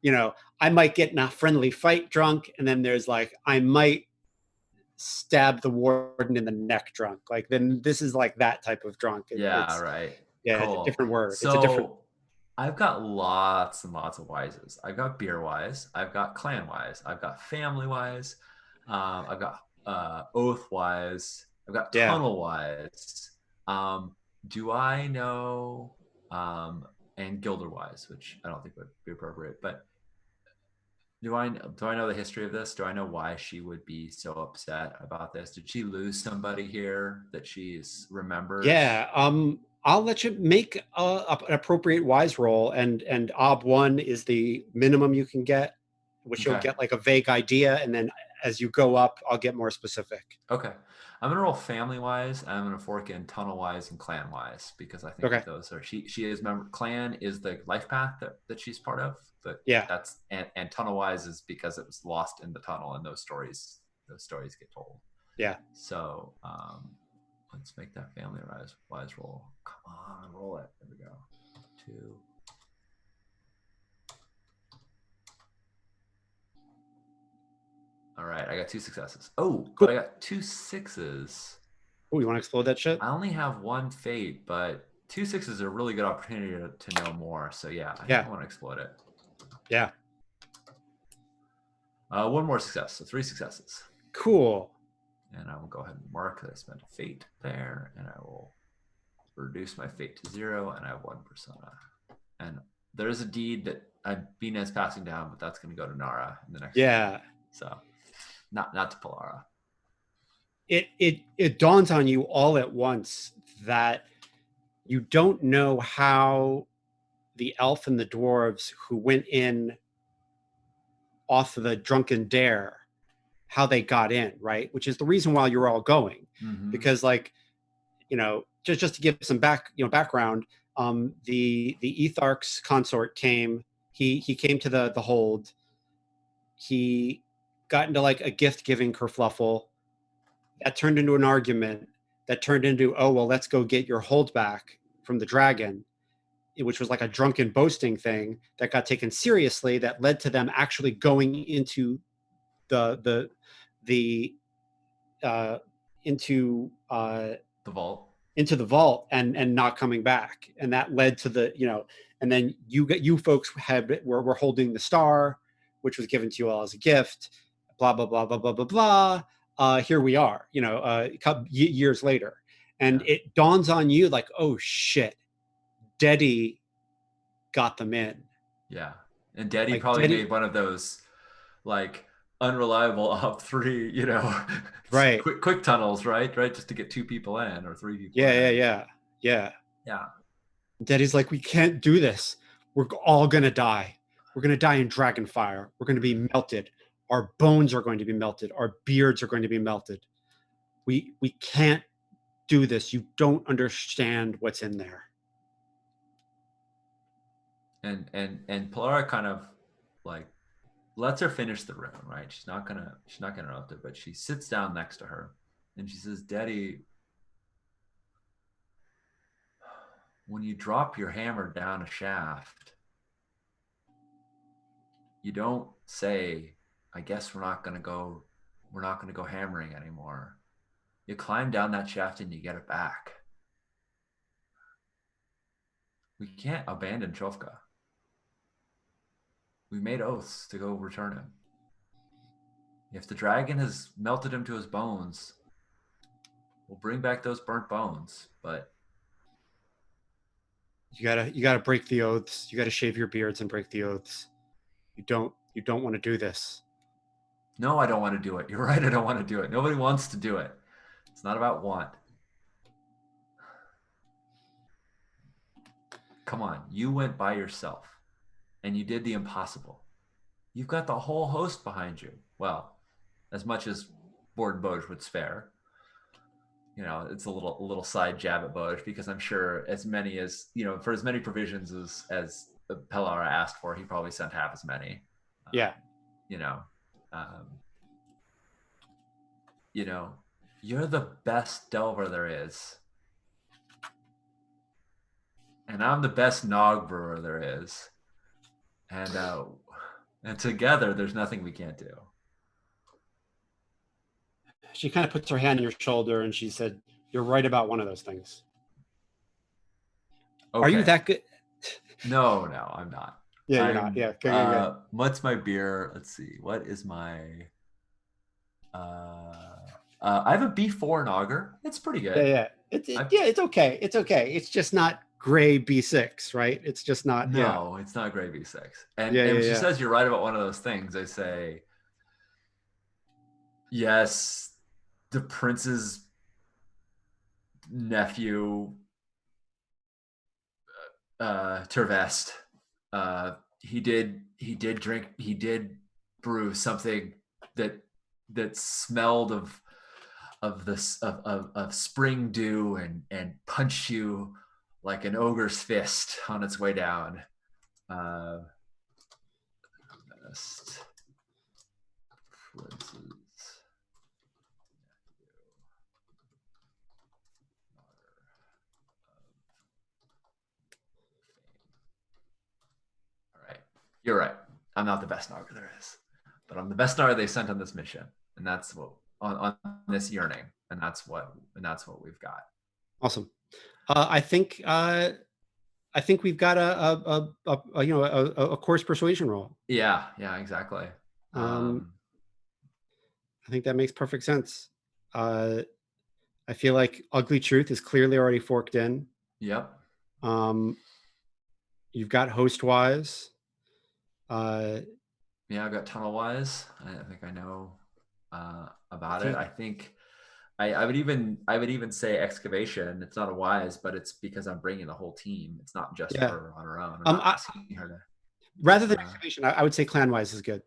you know, I might get in a friendly fight drunk, and then there's like, I might stab the warden in the neck drunk. Like then this is like that type of drunk. Yeah, It's, right. yeah, it's a Cool. different word. It's a different. So I've got lots and lots of wises. I've got beer wise. I've got clan wise. I've got family wise. I've got oath wise. I've got Yeah. tunnel wise. Do I know and Gilder wise, which I don't think would be appropriate, but do I know the history of this? Do I know why she would be so upset about this? Did she lose somebody here that she's remembers? Yeah. I'll let you make an appropriate wise roll, and ob one is the minimum you can get, which you'll Okay. get like a vague idea, and then as you go up, I'll get more specific. Okay. I'm gonna roll family wise, and I'm gonna fork in tunnel wise and clan wise because I think Okay. that those are she is member clan is the life path that she's part of, but Yeah. that's and tunnel wise is because it was lost in the tunnel and those stories get told. Yeah. So let's make that family wise roll. Come on, roll it. There we go. 2. All right, I got 2 successes. Oh, Cool. but I got 2 6s. Oh, you want to explode that shit? I only have 1 fate, but 2 6s are a really good opportunity to know more. So yeah, I think Yeah. I want to explode it. Yeah. 1 more success, so 3 successes. Cool. And I will go ahead and mark that I spent a fate there, and I will reduce my fate to 0, and I have 1 persona. And there is a deed that Bina is passing down, but that's going to go to Nara in the next. Yeah. Round. So not to Polara. It dawns on you all at once that you don't know how the elf and the dwarves who went in off of the drunken dare, how they got in, right? Which is the reason why you're all going. Mm-hmm. Because like, you know, just to give some background, the Etharch's consort came. He came to the hold. He got into like a gift giving kerfluffle that turned into an argument that turned into, oh well, let's go get your hold back from the dragon, which was like a drunken boasting thing that got taken seriously, that led to them actually going into the uh, into the vault and not coming back, and that led to the, you know, and then you folks were holding the star, which was given to you all as a gift, blah blah blah blah blah blah blah. Here we are, you know, a couple years later, and yeah. it dawns on you like, oh shit, Dedi got them in. Yeah, and Dedi Like probably Dedi, made one of those like unreliable up 3, you know, right? quick tunnels, right, just to get 2 people in or 3 people Yeah, in. yeah. Yeah. Dedi's like, we can't do this. We're all gonna die. We're gonna die in dragonfire. We're gonna be melted. Our bones are going to be melted. Our beards are going to be melted. We can't do this. You don't understand what's in there. And Polara kind of like lets her finish the rune, right? She's not gonna interrupt it, but she sits down next to her and she says, Dedi, when you drop your hammer down a shaft, you don't say, I guess we're not gonna go hammering anymore. You climb down that shaft and you get it back. We can't abandon Chofka. We made oaths to go return him. If the dragon has melted him to his bones, we'll bring back those burnt bones, but You gotta break the oaths. You gotta shave your beards and break the oaths. You don't want to do this. no, I don't want to do it. You're right, I don't want to do it. Nobody wants to do it. It's not about want. Come on, you went by yourself and you did the impossible. You've got the whole host behind you. Well, as much as Borden Boge would spare. You know, it's a little side jab at Boge because I'm sure as many as, you know, for as many provisions as Pellara asked for, he probably sent half as many. Yeah. You know, um, you know, you're the best Delver there is. And I'm the best Nog brewer there is. And together there's nothing we can't do. She kind of puts her hand on your shoulder and she said, "You're right about one of those things." Okay. Are you that good? No, I'm not. Yeah, you're not. Yeah, good. What's my beer? Let's see. What is my I have a B4 Nogger. It's pretty good. Yeah. It's okay. It's okay. It's just not gray B6, right? It's just not. No, it's not gray B6. And Yeah, when she says you're right about one of those things, I say, yes, the prince's nephew, Tervest, he did brew something that smelled of spring dew and punched you like an ogre's fist on its way down. Best princes. All right, you're right. I'm not the best Naga there is, but I'm the best Naga they sent on this mission, and that's what on this yearning, and that's what we've got. Awesome. I think we've got a course persuasion roll. Yeah, exactly. I think that makes perfect sense. I feel like Ugly Truth is clearly already forked in. Yep. You've got Hostwise. Yeah, I've got Tunnel Wise. I think I know about it. I think I would even say Excavation. It's not a Wise, but it's because I'm bringing the whole team. It's not just her on her own. I'm not asking her to. Rather than Excavation, I would say Clanwise is good.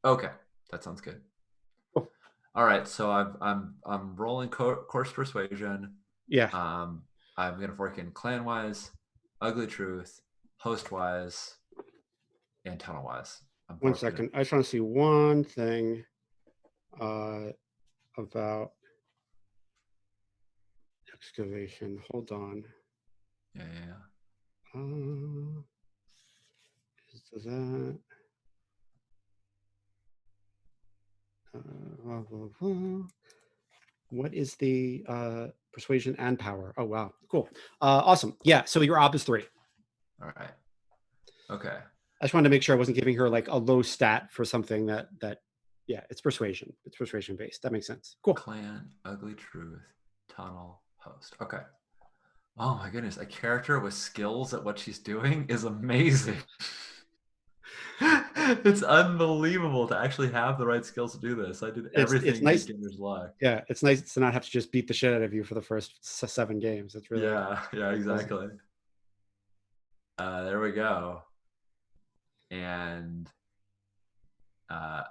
Okay, that sounds good. Cool. All right, so I'm rolling Course Persuasion. Yeah. I'm gonna fork in Clanwise, Ugly Truth, Hostwise, and Tunnel Wise. 1 second. I just want to see one thing about Excavation. Hold on. Yeah. Is that? What is the persuasion and power? Oh wow, cool, awesome. Yeah, so your op is 3. All right. Okay. I just wanted to make sure I wasn't giving her like a low stat for something that yeah, it's persuasion. It's persuasion based. That makes sense. Cool. Clan, Ugly Truth, Tunnel, Host. Okay. Oh my goodness, a character with skills at what she's doing is amazing. It's unbelievable to actually have the right skills to do this. I did everything. It's nice. Beginner's luck. Yeah, it's nice to not have to just beat the shit out of you for the first 7 games. It's really yeah, exactly. There we go. And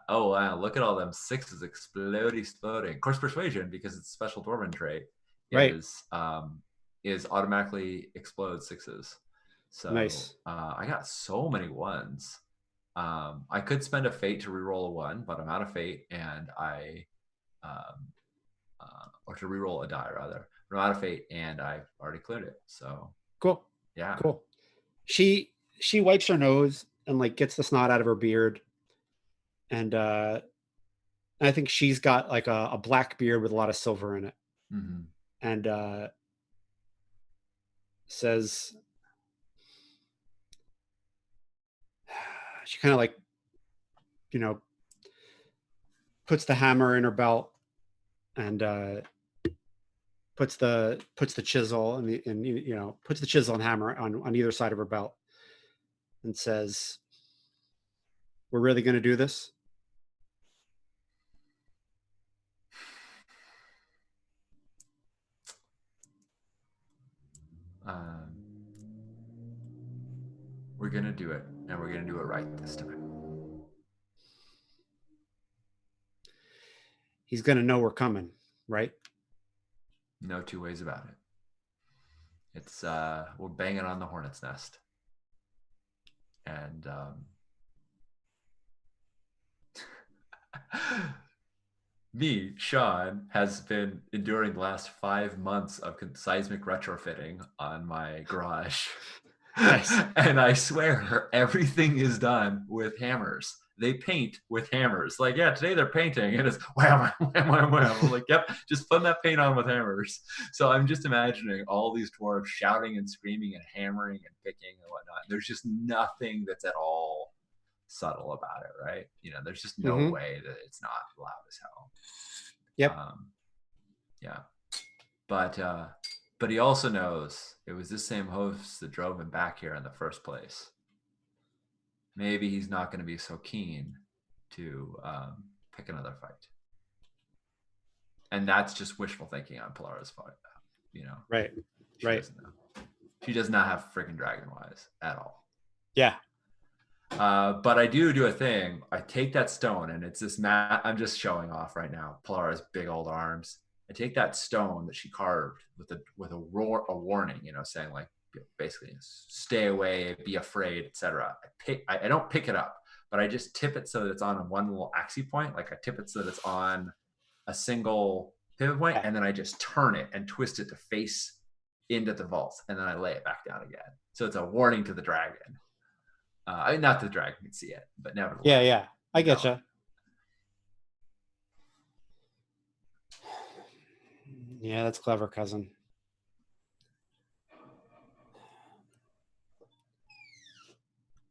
oh wow, look at all them 6s exploding. Course Persuasion, because it's a special Dwarven trait, is automatically explode 6s. So nice. I got so many 1s. I could spend a fate to reroll a 1, but I'm out of fate, and or to reroll a die rather. I'm out of fate, and I've already cleared it. So cool. Yeah. Cool. She wipes her nose and like gets the snot out of her beard, and I think she's got like a black beard with a lot of silver in it, and says, she kind of like, puts the hammer in her belt and puts the chisel and puts the chisel and hammer on either side of her belt and says, "We're really going to do this?" Um, we're gonna do it, and we're gonna do it right this time. He's going to know we're coming, right? No two ways about it. It's we're banging on the hornet's nest, and me, Sean, has been enduring the last 5 months of seismic retrofitting on my garage. Yes. And I swear everything is done with hammers. They paint with hammers. Like, yeah, today they're painting and it's wham, wham, wham, wham. I'm like, yep, just putting that paint on with hammers. So I'm just imagining all these dwarves shouting and screaming and hammering and picking and whatnot. There's just nothing that's at all subtle about it, right? There's just no Mm-hmm. way that it's not loud as hell. Yep. Yeah. But he also knows it was this same host that drove him back here in the first place. Maybe he's not going to be so keen to pick another fight. And that's just wishful thinking on Polara's part. Right. She Right. doesn't know. She does not have freaking dragon wise at all. Yeah. But I do a thing. I take that stone, and it's this mat. I'm just showing off right now. Polara's big old arms. I take that stone that she carved with a warning, saying like basically stay away, be afraid, etc. I don't pick it up, but I just tip it so that it's on one little axis point. Like I tip it so that it's on a single pivot point, and then I just turn it and twist it to face into the vault, and then I lay it back down again. So it's a warning to the dragon. Not the dragon can see it, but nevertheless. Yeah. I get you. Yeah, that's clever, cousin.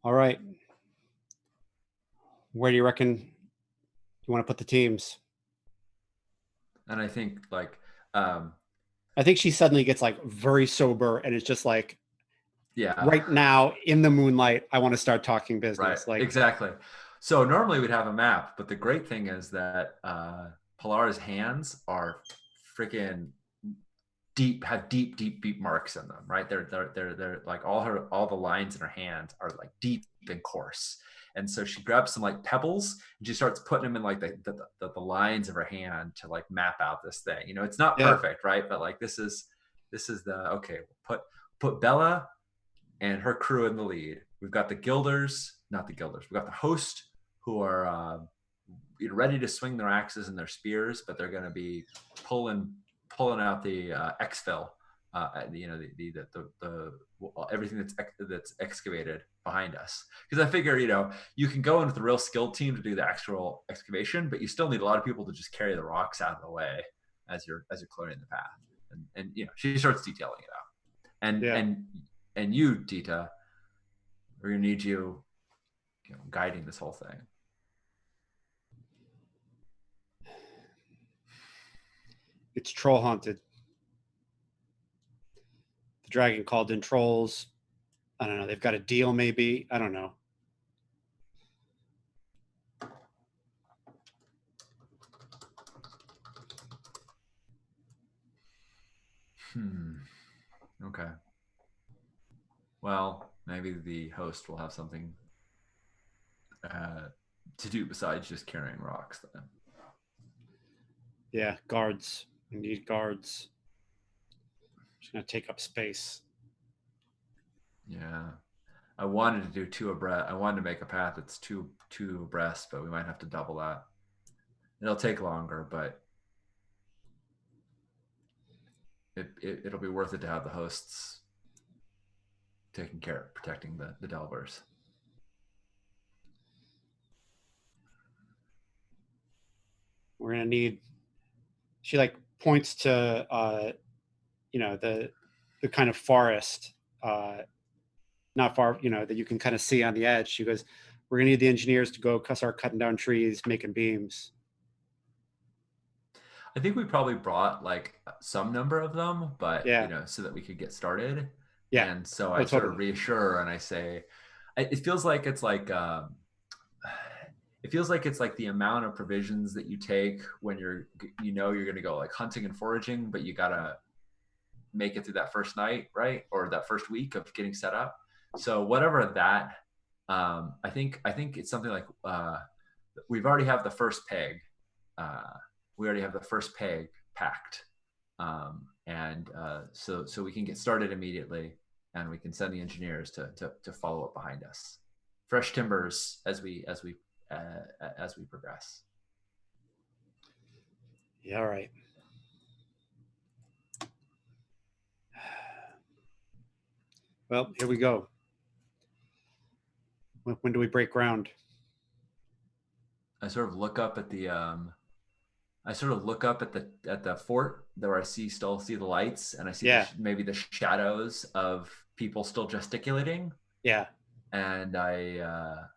All right. Where do you reckon you want to put the teams? And I think I think she suddenly gets like very sober and it's just like, yeah, right now in the moonlight, I want to start talking business. right, Like exactly. So normally we'd have a map, but the great thing is that Polara's hands are freaking have deep marks in them, right? They're like all the lines in her hands are like deep and coarse. And so she grabs some like pebbles and she starts putting them in like the lines of her hand to like map out this thing. It's not perfect, right? But like this is the okay. Put Bella and her crew in the lead. We've got the Guilders, not the Guilders. We've got the host who are ready to swing their axes and their spears, but they're going to be pulling out the exfil, the everything that's excavated behind us. Because I figure, you can go in with a real skilled team to do the actual excavation, but you still need a lot of people to just carry the rocks out of the way as you're clearing the path. And she starts detailing it out. And you, Dita, we're gonna need you guiding this whole thing. it's troll haunted. The dragon called in trolls. I don't know. They've got a deal, maybe. I don't know. Okay. Well, maybe the host will have something to do besides just carrying rocks then. Yeah, guards. We need guards. It's going to take up space. Yeah. I wanted to do two abreast. I wanted to make a path that's two abreast, but we might have to double that. It'll take longer, but it'll be worth it to have the hosts taking care of protecting the delvers. We're going to need, she like points to, the kind of forest, not far, that you can kind of see on the edge. She goes, we're going to need the engineers to go start cutting down trees, making beams. I think we probably brought like some number of them, but Yeah. so that we could get started. Yeah. And so Oh, I sort of totally. reassure and I say, it feels like it's like, it feels like it's like the amount of provisions that you take when you're going to go like hunting and foraging, but you got to make it through that first night, right? Or that first week of getting set up. So whatever that, I think it's something like, we've already have the first peg. Uh, we already have the first peg packed. And so we can get started immediately, and we can send the engineers to follow up behind us. Fresh timbers as we progress. Yeah. All right. Well, here we go. When do we break ground? I sort of look up at the fort where I still see the lights, and I see Yeah. maybe the shadows of people still gesticulating, Yeah. and I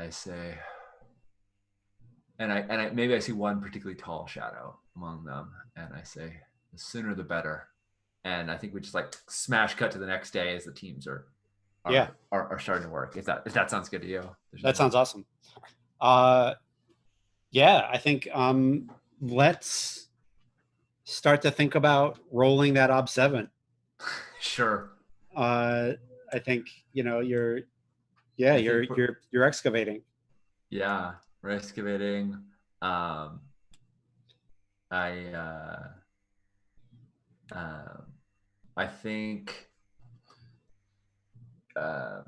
say, and I maybe I see one particularly tall shadow among them, and I say, the sooner the better. And I think we just like smash cut to the next day as the teams are Yeah. starting to work. If that sounds good to you. That sounds awesome. Uh, yeah, I think let's start to think about rolling that OB7. Sure. I think you're I think you're excavating. yeah, we're excavating. Um, I uh, I think uh,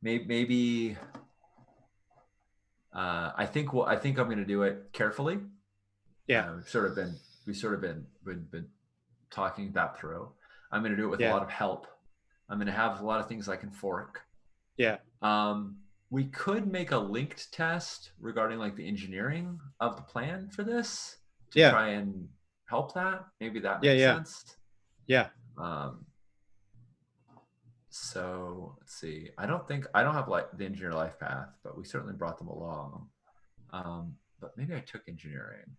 maybe I think I'm going to do it carefully. Yeah. We've sort of been talking that through. I'm going to do it with a Yeah. lot of help. I'm going to have a lot of things I can fork. Yeah. We could make a linked test regarding like the engineering of the plan for this to Yeah. try and help that. Maybe that Yeah. makes Yeah. sense. Yeah. Um, so let's see. I don't have like the engineer life path, but we certainly brought them along. But maybe I took engineering.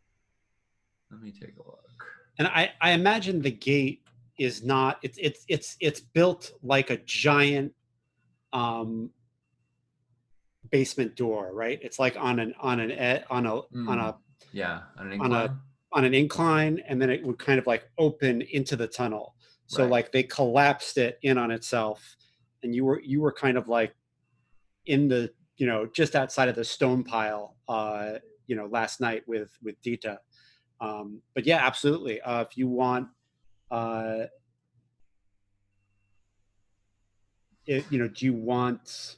Let me take a look. And I imagine the gate is not it's built like a giant um basement door, right? It's like Yeah, on an on a incline. on an incline, and then it would kind of like open into the tunnel. So Right. like they collapsed it in on itself, and you were kind of like in the just outside of the stone pile last night with Dita. But yeah, absolutely. If you want, uh, do you want?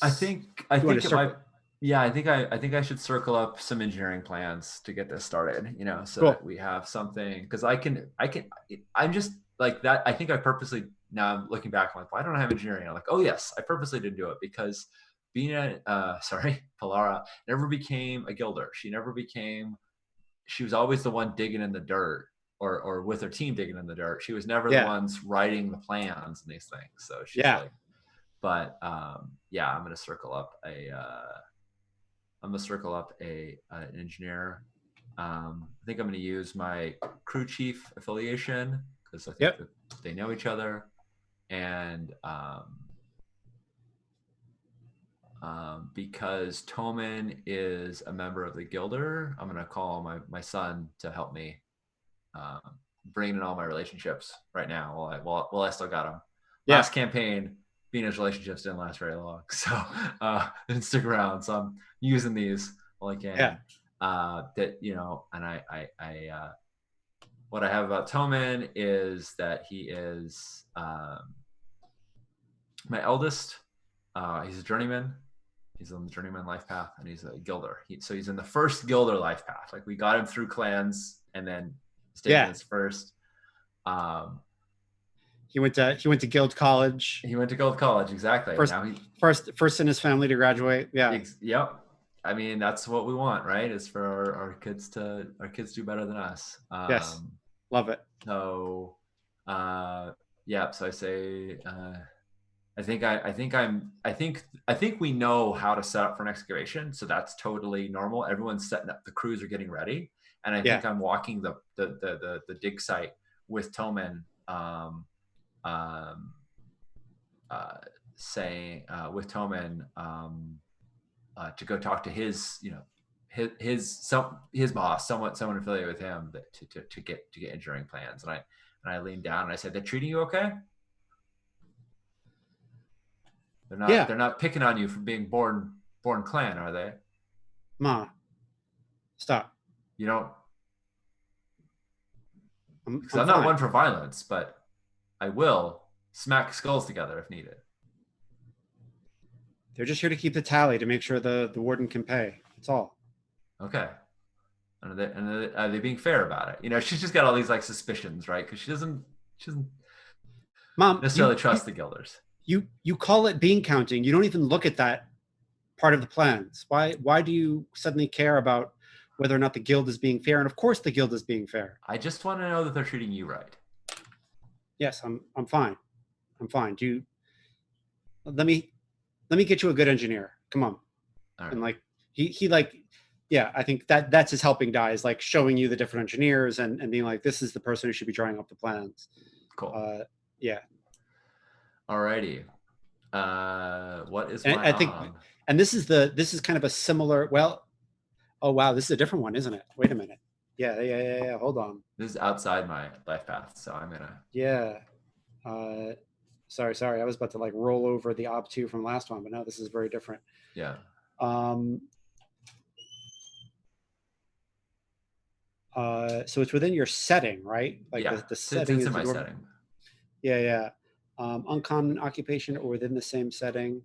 I Do you want think to it might. circle? Yeah, I think I should circle up some engineering plans to get this started. So that Cool. we have something, because I'm just like that. I think I purposely, now I'm looking back, I'm like, why don't I have engineering? I'm like, oh yes, I purposely didn't do it because Polara never became a guilder. She was always the one digging in the dirt, or with her team digging in the dirt. She was never the Yeah. ones writing the plans and these things. So she's Yeah. like, but yeah, I'm gonna circle up an engineer. I think I'm gonna use my crew chief affiliation because I think Yep. that they know each other, and because Toman is a member of the Guilder, I'm gonna call my son to help me um, bring in all my relationships right now while I still got them. Yeah. Last campaign, Venus relationships didn't last very long, so didn't stick around. So I'm using these while I Yeah. can. And what I have about Toman is that he is my eldest. He's a journeyman. He's on the journeyman life path, and he's a guilder. So he's in the first guilder life path. Like we got him through clans, and then he's taking Yeah. his first. Um, He went to Guild College. he went to Guild College, exactly. First Now he, first in his family to graduate. Yeah. yep. I mean, that's what we want, right? Is for our kids to do better than us. Yes. Love it. So, yeah. So I say, I think we know how to set up for an excavation, so that's totally normal. Everyone's setting up, the crews are getting ready, and I Yeah. think I'm walking the dig site with Toman, um, uh, saying with Toman to go talk to his his boss, someone affiliated with him, to get engineering plans. And I leaned down and I said, "They're treating you okay? Yeah. They're not picking on you for being born clan, are they? Ma, stop. You don't, because I'm I'm not fine. one for violence, but I will smack skulls together if needed." They're just here to keep the tally to make sure the warden can pay. That's all. Okay. Are they being fair about it? She's just got all these like suspicions, right? Because she doesn't Mom, necessarily trust the Guilders. you call it bean counting. You don't even look at that part of the plans. Why do you suddenly care about whether or not the guild is being fair? And of course the guild is being fair. I just want to know that they're treating you right. Yes, I'm fine. I'm fine. Do you let me get you a good engineer. Come on. All right. And like he like yeah, I think that's his helping die, is like showing you the different engineers and being like, this is the person who should be drawing up the plans. Cool. Yeah. Alrighty. What is And my I think, and this is kind of a similar. Well, oh wow, this is a different one, isn't it? Wait a minute. Yeah. Hold on. This is outside my life path, so I'm gonna. Yeah. Sorry. I was about to like roll over the ob2 from last one, but no, this is very different. Yeah. So it's within your setting, right? Like yeah. the setting it's is in my setting. Yeah. Uncommon occupation or within the same setting.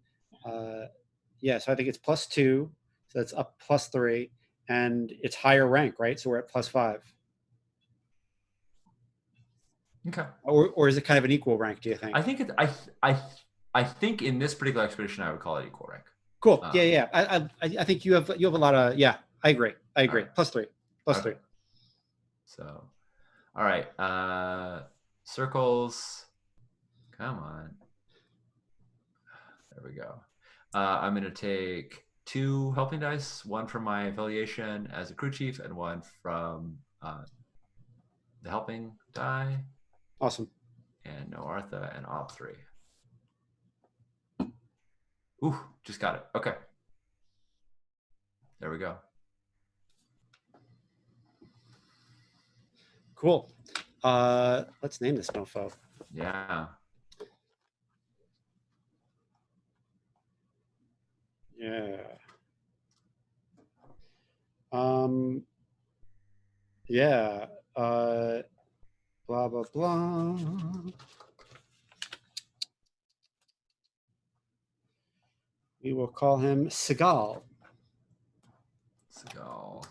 Yeah, so I think it's +2, so that's up +3, and it's higher rank, right? So we're at +5. Okay. Or is it kind of an equal rank, do you think? I think it's I think in this particular expedition I would call it equal rank. Cool. Yeah. I think you have a lot of, yeah, I agree. Right. +3. +3. So, all right. Circles. Come on. There we go. I'm going to take 2 helping dice, one from my affiliation as a crew chief and one from the helping die. Awesome. And no Artha and Ob3. Ooh, just got it. Okay. There we go. Cool. Let's name this mofo. Yeah. Yeah. Yeah. Blah, blah, blah. We will call him Seagal. Seagal.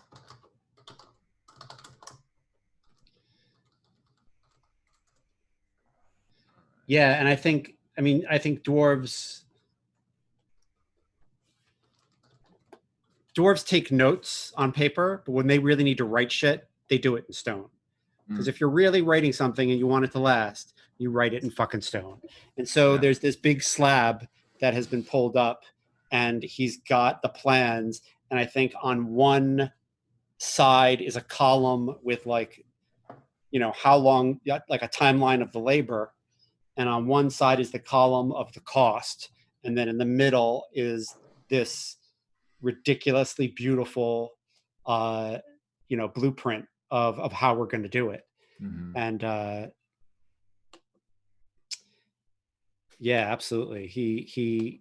Yeah, and I think dwarves take notes on paper, but when they really need to write shit, they do it in stone. Because if you're really writing something and you want it to last, you write it in fucking stone. And so there's this big slab that has been pulled up, and he's got the plans. And I think on one side is a column with like, how long, like a timeline of the labor. And on one side is the column of the cost. And then in the middle is this ridiculously beautiful, blueprint of how we're going to do it. Mm-hmm. And yeah, absolutely. He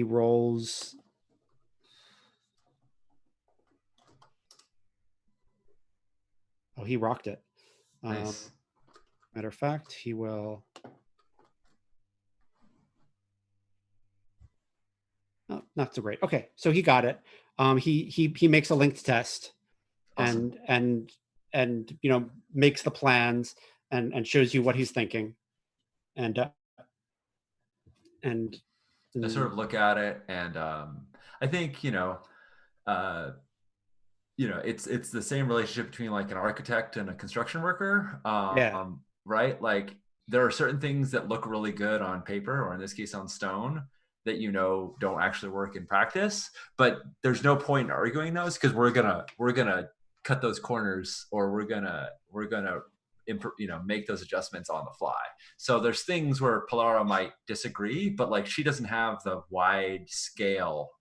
rolls. Oh, he rocked it. Nice. Matter of fact, he will. Oh, not so great. Okay, so he got it. He makes a linked test, awesome. and makes the plans and shows you what he's thinking, and I sort of look at it, and I think it's the same relationship between like an architect and a construction worker. Yeah. Right? Like there are certain things that look really good on paper, or in this case on stone, that don't actually work in practice. But there's no point in arguing those, because we're gonna cut those corners, or we're gonna make those adjustments on the fly. So there's things where Pilara might disagree, but like she doesn't have the wide scale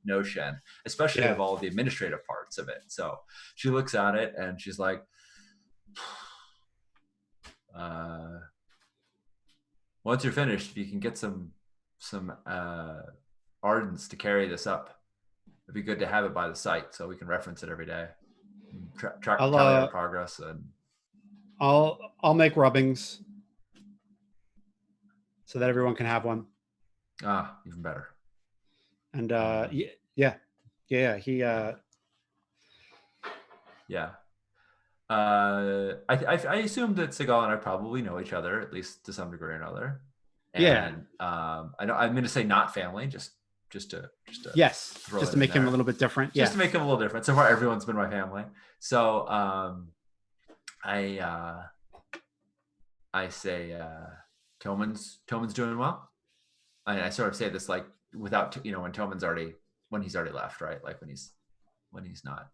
notion, especially Yeah. of all the administrative parts of it. So she looks at it and she's like, once you're finished, if you can get some ardents to carry this up, it'd be good to have it by the site so we can reference it every day, tally our progress. And I'll make rubbings so that everyone can have one. Even better. And he yeah. I assume that Seagal and I probably know each other, at least to some degree or another. And I know I'm going to say not family, just to make him a little bit different. Just to make him a little different. So far, everyone's been my family. So I say Toman's doing well. I sort of say this like without when he's already left, right? Like when he's not.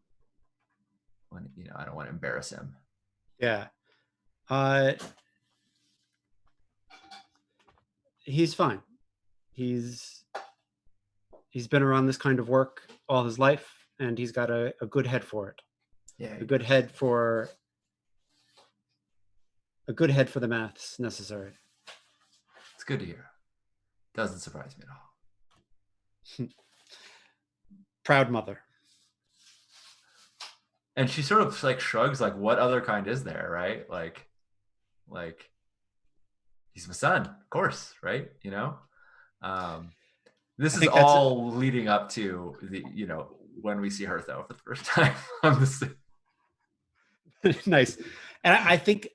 I don't want to embarrass him. Yeah. He's fine. He's been around this kind of work all his life, and he's got a good head for it. Yeah. A good head for the maths necessary. It's good to hear. Doesn't surprise me at all. Proud mother. And she sort of like shrugs, like, what other kind is there, right? Like he's my son, of course, right? This is all leading up to the, when we see Hertho for the first time. Nice. And I think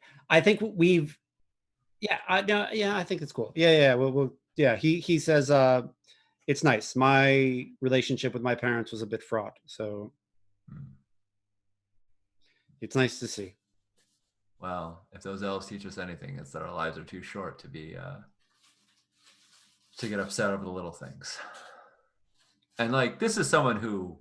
we've, I think it's cool. Yeah. We'll he says, it's nice. My relationship with my parents was a bit fraught. So it's nice to see. Well, if those elves teach us anything, it's that our lives are too short to be to get upset over the little things. And like, this is someone who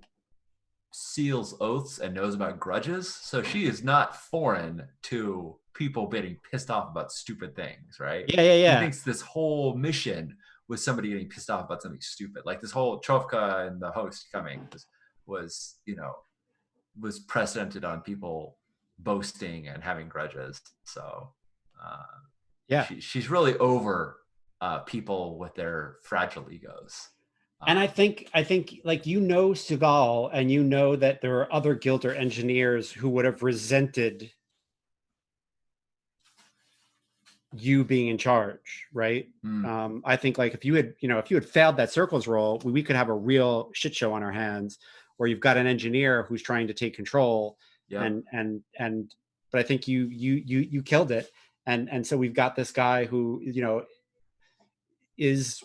seals oaths and knows about grudges, so she is not foreign to people getting pissed off about stupid things, right? Yeah. He thinks this whole mission was somebody getting pissed off about something stupid, like this whole Chovka and the host coming was precedented on people boasting and having grudges. So she's really over people with their fragile egos. And I think like, Seagal, and that there are other Guilder engineers who would have resented you being in charge, right? I think like if you had failed that circles roll, we could have a real shit show on our hands, where you've got an engineer who's trying to take control. But I think you killed it. And so we've got this guy who, is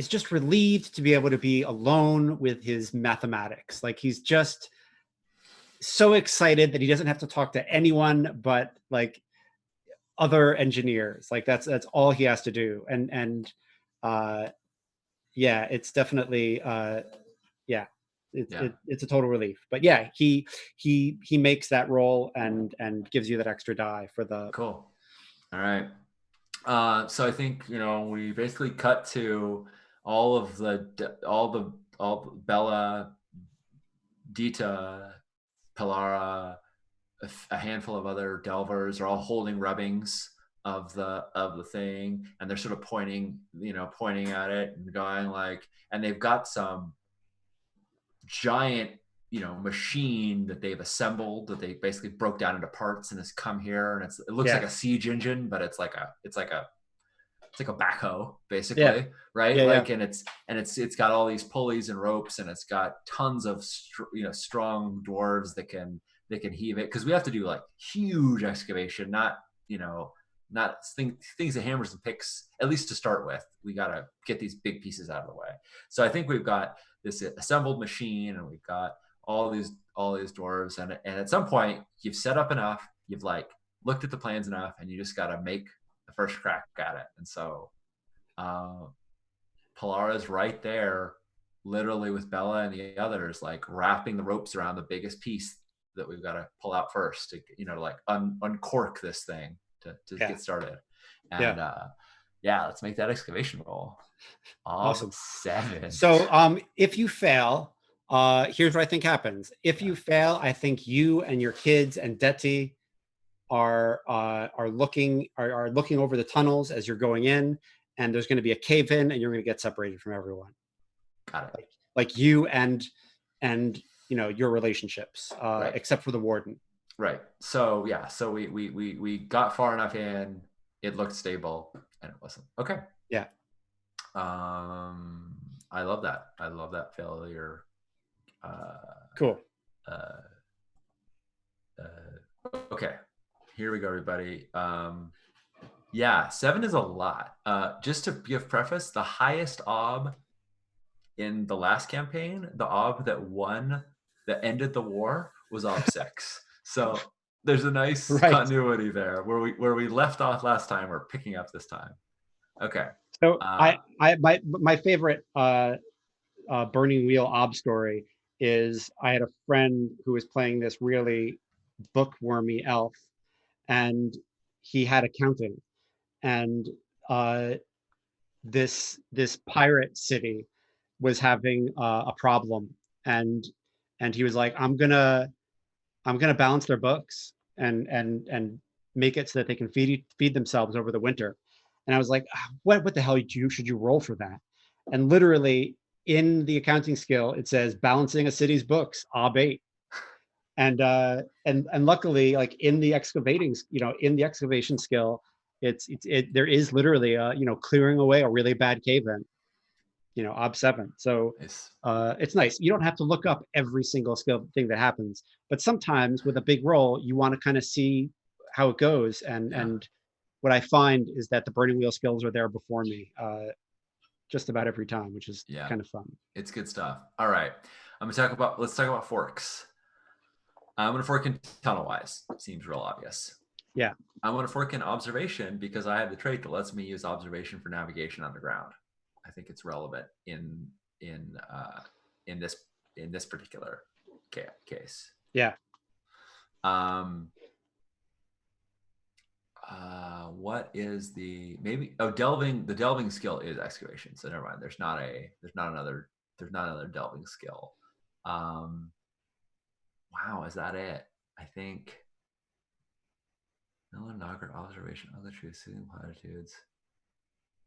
just relieved to be able to be alone with his mathematics. Like, he's just so excited that he doesn't have to talk to anyone but like other engineers. Like that's all he has to do. And it's definitely it's a total relief. But yeah, he makes that roll and gives you that extra die for the cool. All right. So I think we basically cut to all Bella, Dita, Pilara, a handful of other delvers are all holding rubbings of the thing, and they're sort of pointing at it and going like, and they've got some giant machine that they've assembled, that they basically broke down into parts and has come here, and it looks like a siege engine, but it's like a backhoe basically, right? And it's got all these pulleys and ropes, and it's got tons of strong dwarves that can heave it, because we have to do like huge excavation, not things that hammers and picks, at least to start with. We got to get these big pieces out of the way. So I think we've got this assembled machine, and we've got all these dwarves, and at some point you've set up enough, you've like looked at the plans enough, and you just got to make the first crack at it. And so Polara's right there, literally with Bella and the others, like wrapping the ropes around the biggest piece that we've got to pull out first to, to like uncork this thing to Yeah. get started. Yeah. And yeah, let's make that excavation roll. Awesome. 7. So if you fail, here's what I think happens. If you fail, I think you and your kids and Deti are looking over the tunnels as you're going in, and there's going to be a cave in, and you're going to get separated from everyone. Got it. Like you and your relationships, Right. except for the warden. Right. So yeah. So we got far enough in. It looked stable, and it wasn't. Okay. Yeah. I love that. I love that failure. Cool. Okay. Here we go, everybody. Yeah, 7 is a lot. Just to give preface, the highest ob in the last campaign, the ob that ended the war, was ob 6. So there's a nice continuity there where we left off last time. We're picking up this time. Okay. So my favorite Burning Wheel ob story is I had a friend who was playing this really bookwormy elf, and he had accounting, and this pirate city was having a problem, and he was like, I'm gonna balance their books and make it so that they can feed themselves over the winter. And I was like, what the hell should you roll for that? And literally in the accounting skill, it says balancing a city's books, ob 8. And luckily, like in the excavation skill, there is literally clearing away a really bad cave in, ob 7. So nice. It's nice. You don't have to look up every single skill thing that happens, but sometimes with a big roll, you want to kind of see how it goes. And what I find is that the Burning Wheel skills are there before me just about every time, which is kind of fun. It's good stuff. All right. Let's talk about forks. I'm going to fork in tunnel-wise. Seems real obvious. Yeah. I'm going to fork in observation because I have the trait that lets me use observation for navigation underground. I think it's relevant in this particular case. Yeah. What is the delving skill is excavation, so never mind. There's not another delving skill. Wow, is that it? I think Miller Nogger observation of the truth, soothing platitudes,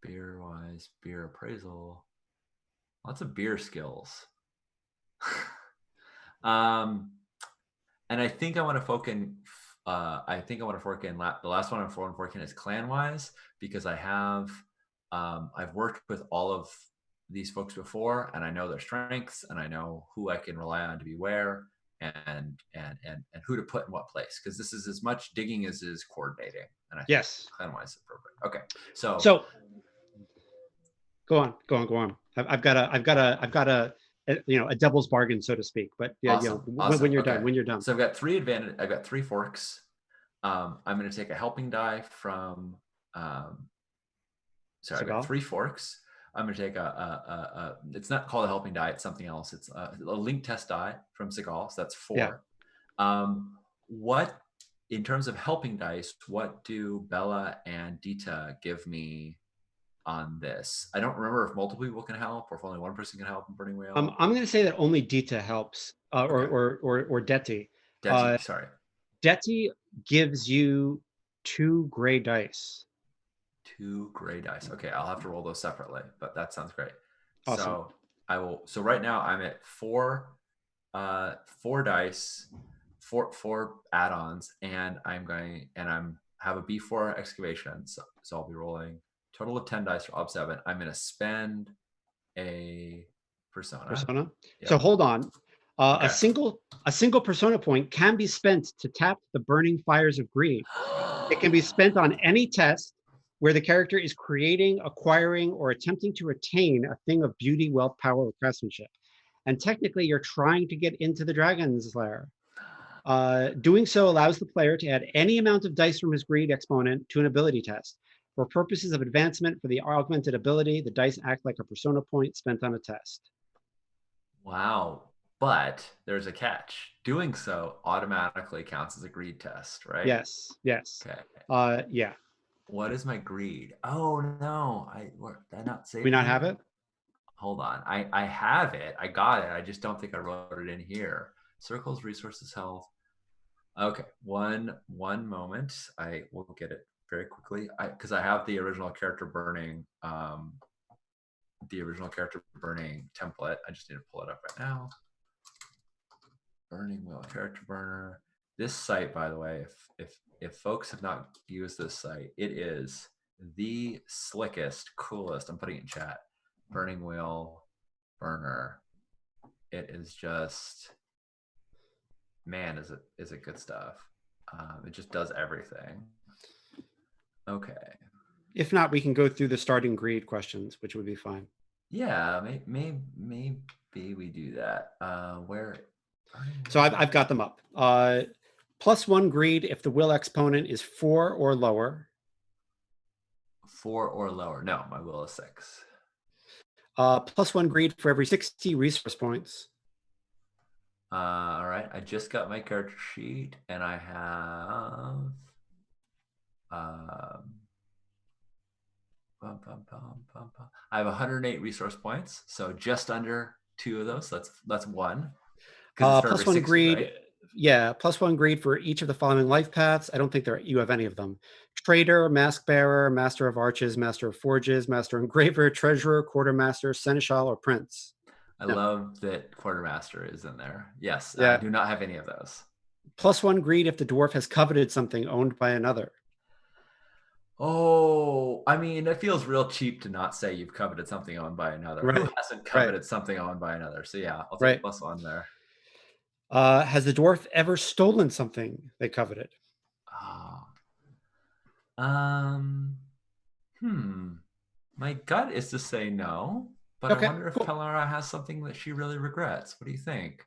beer wise, beer appraisal, lots of beer skills. And I think I want to fork in. The last one I'm forking is clan wise, because I've worked with all of these folks before, and I know their strengths, and I know who I can rely on to be where, and who to put in what place, because this is as much digging as is coordinating. And I think clan wise is appropriate. Okay, so go on. I've got a devil's bargain, so to speak. But yeah, awesome. When you're done. So I've got 3 forks. I'm going to take a helping die from. I've got 3 forks. I'm going to take it's not called a helping die. It's something else. It's a link test die from Seagal. So that's 4. Yeah. What, in terms of helping dice, what do Bella and Dita give me on this? I don't remember if multiple people can help or if only one person can help in Burning Wheel. I'm going to say that only Dita helps, or Deti. Sorry. Deti gives you 2 gray dice. 2 gray dice. Okay, I'll have to roll those separately, but that sounds great. Awesome. So I will. So right now I'm at 4 dice, 4 add-ons, and I'm have a B4 excavation. So I'll be rolling total of 10 dice for ob 7. I'm going to spend a persona. Yep. So hold on. Okay. A single persona point can be spent to tap the burning fires of greed. It can be spent on any test where the character is creating, acquiring, or attempting to attain a thing of beauty, wealth, power, or craftsmanship. And technically, you're trying to get into the Dragon's Lair. Doing so allows the player to add any amount of dice from his greed exponent to an ability test. For purposes of advancement for the augmented ability, the dice act like a persona point spent on a test. Wow. But there's a catch. Doing so automatically counts as a greed test, right? Yes, yes. Okay. Yeah. What is my greed? Oh no. Did I not save We it not have here? it? Hold on. I have it. I got it. I just don't think I wrote it in here. Circles, resources, health. Okay. One moment. I will get it very quickly. Because I have the original character burning template. I just need to pull it up right now. Burning wheel character burner. This site, by the way, if folks have not used this site, it is the slickest, coolest. I'm putting it in chat. Burning wheel burner. It is just, man, is it good stuff. It just does everything. Okay. If not, we can go through the starting greed questions, which would be fine. Yeah, maybe we do that. Where? So I've got them up. +1 greed if the will exponent is 4 or lower. 4 or lower. No, my will is 6. +1 greed for every 60 resource points. All right, I just got my character sheet, and I have I have 108 resource points, so just under 2 of those. That's 1. +1 greed, right? Yeah, +1 greed for each of the following life paths. I don't think you have any of them. Trader, Mask Bearer, Master of Arches, Master of Forges, Master Engraver, Treasurer, Quartermaster, Seneschal, or Prince. I love that Quartermaster is in there. Yes, yeah. I do not have any of those. +1 greed if the dwarf has coveted something owned by another. Oh, I mean, it feels real cheap to not say you've coveted something owned by another. Right. Who hasn't coveted something owned by another? So yeah, I'll take +1 there. Has the dwarf ever stolen something they coveted? My gut is to say no, but I wonder if Pelara has something that she really regrets. What do you think?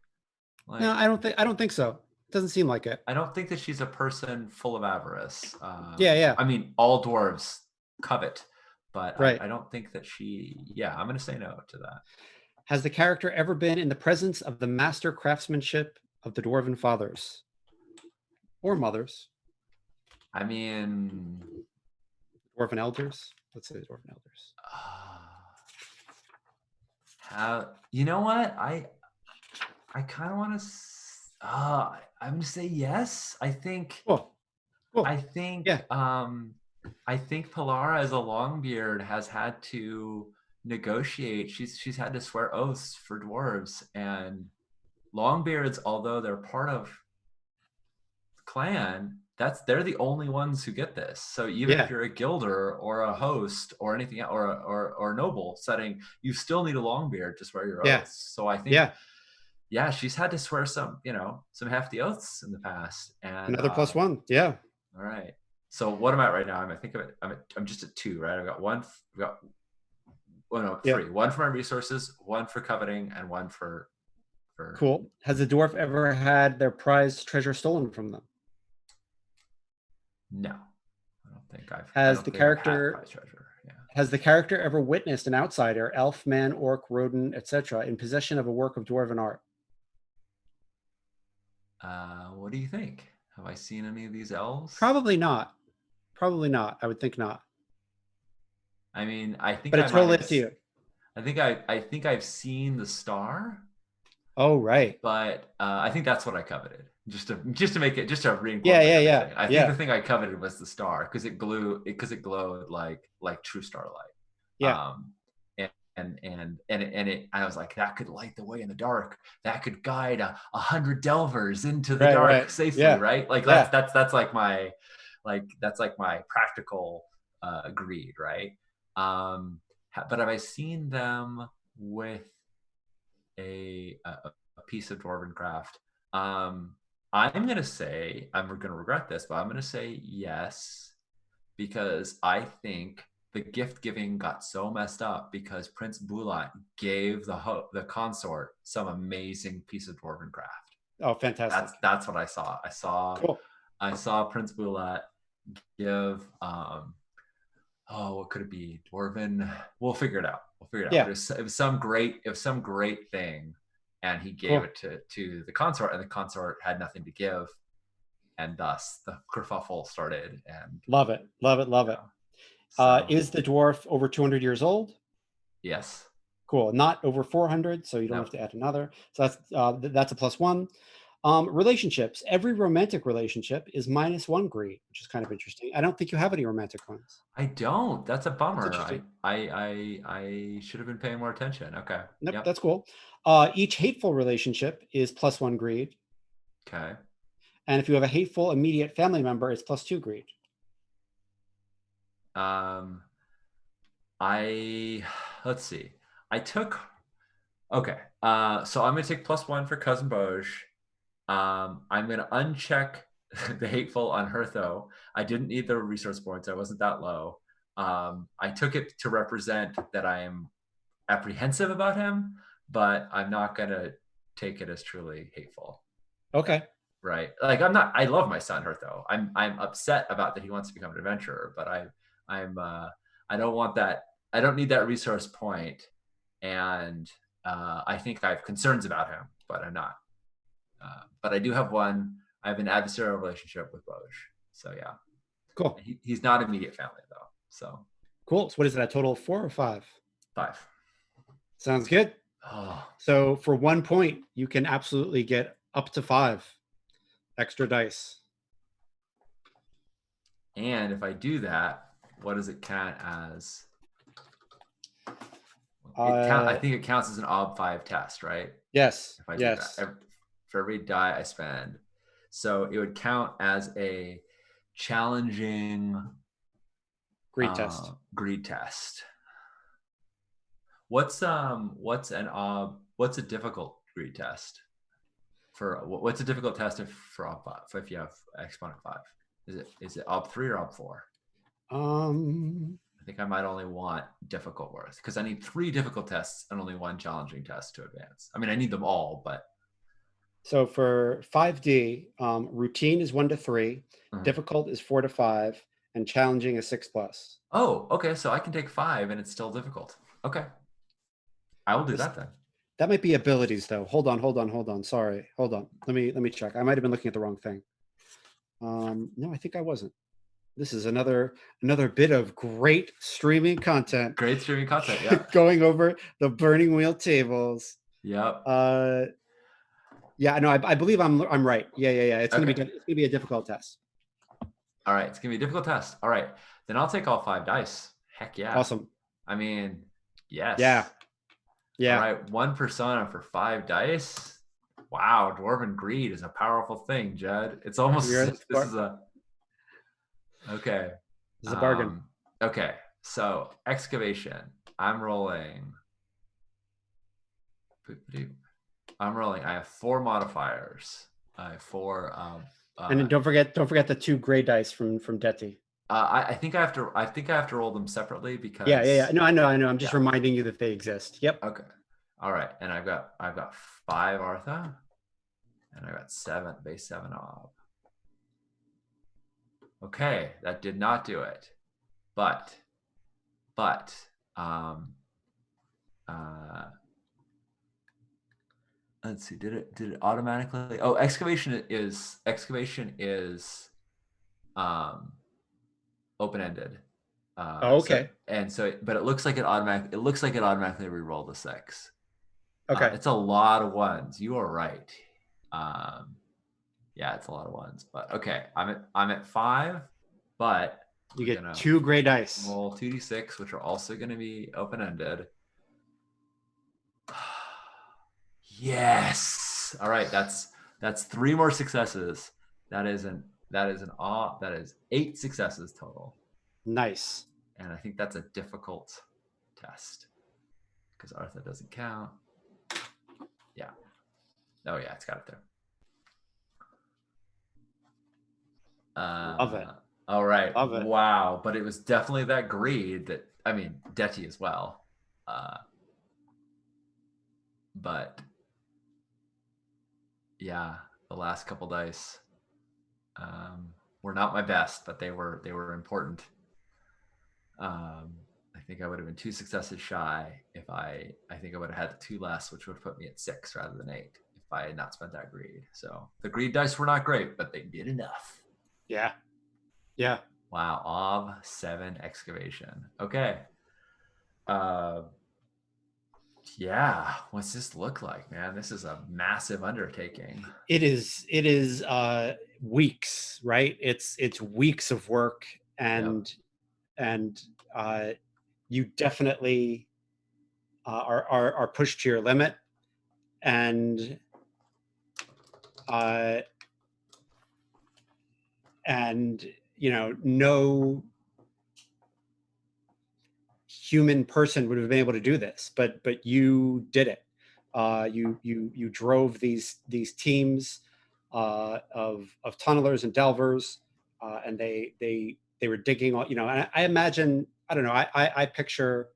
No, I don't think so. Doesn't seem like it. I don't think that she's a person full of avarice. Yeah. I mean, all dwarves covet, but right. I don't think that she. Yeah, I'm going to say no to that. Has the character ever been in the presence of the master craftsmanship of the dwarven fathers or mothers? I mean, dwarven elders. Let's say dwarven elders. You know what? I kind of want to. I'm going to say yes. I think. Cool. I think. Yeah. I think Pelara, as a Longbeard, has had to negotiate. She's had to swear oaths for dwarves, and Longbeards, although they're part of the clan, they're the only ones who get this. So even if you're a guilder or a host or anything, or noble setting, you still need a Longbeard to swear your oaths. So I think yeah, she's had to swear some hefty oaths in the past. And another +1. Yeah. All right. So what am I right now? I'm just at 2, right? I've got 3. 1 for my resources, 1 for coveting, and 1 for. Cool. Has the dwarf ever had their prized treasure stolen from them? No, I don't think I've. Has the character ever witnessed an outsider, elf, man, orc, rodent, etc., in possession of a work of dwarven art? What do you think? Have I seen any of these elves? Probably not. I would think not. I mean, I think. But it's totally up to you. I think I've seen the star. Oh right. But I think that's what I coveted. Just to make it, just to reinforce. Yeah. I think the thing I coveted was the star because it glowed like true starlight. Yeah. And I was like, that could light the way in the dark. That could guide 100 delvers into the dark safely, right? Like that's like my practical greed, right? But have I seen them with a piece of dwarven craft? I'm gonna say, I'm gonna regret this, but I'm gonna say yes, because I think the gift giving got so messed up because Prince Bulat gave the consort some amazing piece of dwarven craft. Oh, fantastic. That's what I saw. Cool. I saw Prince Bulat give what could it be? Dwarven. We'll figure it out. We'll figure it out. Yeah. But it was some great thing, and he gave Cool. it to the consort, and the consort had nothing to give, and thus the kerfuffle started. And Love it. Love it. Love it. so Is the dwarf over 200 years old? yes, Cool. Not over 400, so you don't no, have to add another. So that's a +1. Relationships. Every romantic relationship is -1 greed, which is kind of interesting. I don't think you have any romantic ones. I don't. That's a That's bummer. interesting. I should have been paying more attention. Okay. Nope, Yep. that's cool. Each hateful relationship is +1 greed. Okay. And if you have a hateful immediate family member, it's +2 greed. Um, I let's see. I took okay. So I'm gonna take +1 for cousin Boj. I'm gonna uncheck the hateful on Hertho. I didn't need the resource points. I wasn't that low. I took it to represent that I am apprehensive about him, but I'm not gonna take it as truly hateful. Okay. Right? Like I'm not. I love my son Hertho. I'm upset about that he wants to become an adventurer, but I don't want that. I don't need that resource point, and I think I have concerns about him, but I'm not. But I do have one. I have an adversarial relationship with Boj. So yeah, Cool. he's not immediate family though. So Cool. So what is that? A total of 4 or 5? 5. Sounds good. Oh, So for 1 point, you can absolutely get up to 5 extra dice. and if I do that, what does it count as? I think it counts as an OB5 test, right? Yes. If I do Yes. that, for every die I spend, so it would count as a challenging Greed test. greed test. What's a difficult greed test for what's a difficult test for OB5 if you have exponent 5? Is it OB3 or OB4? I think I might only want difficult worth because I need 3 difficult tests and only 1 challenging test to advance. I mean, I need them all, but So for 5D, routine is 1 to 3, difficult is 4 to 5, and challenging is 6+. Oh, okay. So I can take 5 and it's still difficult. Okay. I will do that then. That might be abilities though. Hold on. Sorry. Hold on. Let me check. I might have been looking at the wrong thing. No, I think I wasn't. This is another bit of great streaming content. Great streaming content. Yeah. Going over the Burning Wheel tables. Yep. Yeah, no, I believe I'm right. Yeah. It's Okay. gonna be a difficult test. All right, it's gonna be a difficult test. All right, then I'll take all 5 dice. Heck yeah. Awesome. I mean, yes. Yeah. All right, 1 persona for 5 dice. Wow, Dwarven Greed is a powerful thing, Jed. It's almost This is okay. This is a bargain. Okay, so excavation. I'm rolling. I have 4 modifiers. I have 4. And then don't forget the 2 gray dice from Detti. I think I have to roll them separately because Yeah. No, I know. I'm just reminding you that they exist. Yep. Okay. All right. And I've got 5 Artha, and I got 7 base 7 Ob. Okay, that did not do it. But let's see, did it automatically? Oh, excavation is open-ended. Okay. But it looks like it automatically re-rolled a 6. Okay. It's a lot of 1s. You are right. Yeah, it's a lot of 1s. But okay, I'm at 5, but you get 2 gray dice. Roll 2d6, which are also going to be open-ended. Yes. All right, that's 3 more successes. That is 8 successes total. Nice. And I think that's a difficult test because Artha doesn't count. Yeah. Oh yeah, it's got it there. Love it. All right. Love it. Wow. But it was definitely that greed that, I mean, Detti as well. But Yeah, the last couple dice were not my best, but they were important. I think I would have been 2 successes shy if I think I would have had 2 less, which would put me at 6 rather than 8 if I had not spent that greed. So the greed dice were not great, but they did enough. Yeah. Yeah. Wow, Ob 7 excavation. Okay. Uh, yeah. What's this look like, man? This is a massive undertaking. It is weeks, right? It's weeks of work, Yep. and uh you definitely are pushed to your limit, and uh and no human person would have been able to do this, but you did it. You drove these teams of tunnelers and delvers, and they were digging all. And I imagine, I don't know, I picture,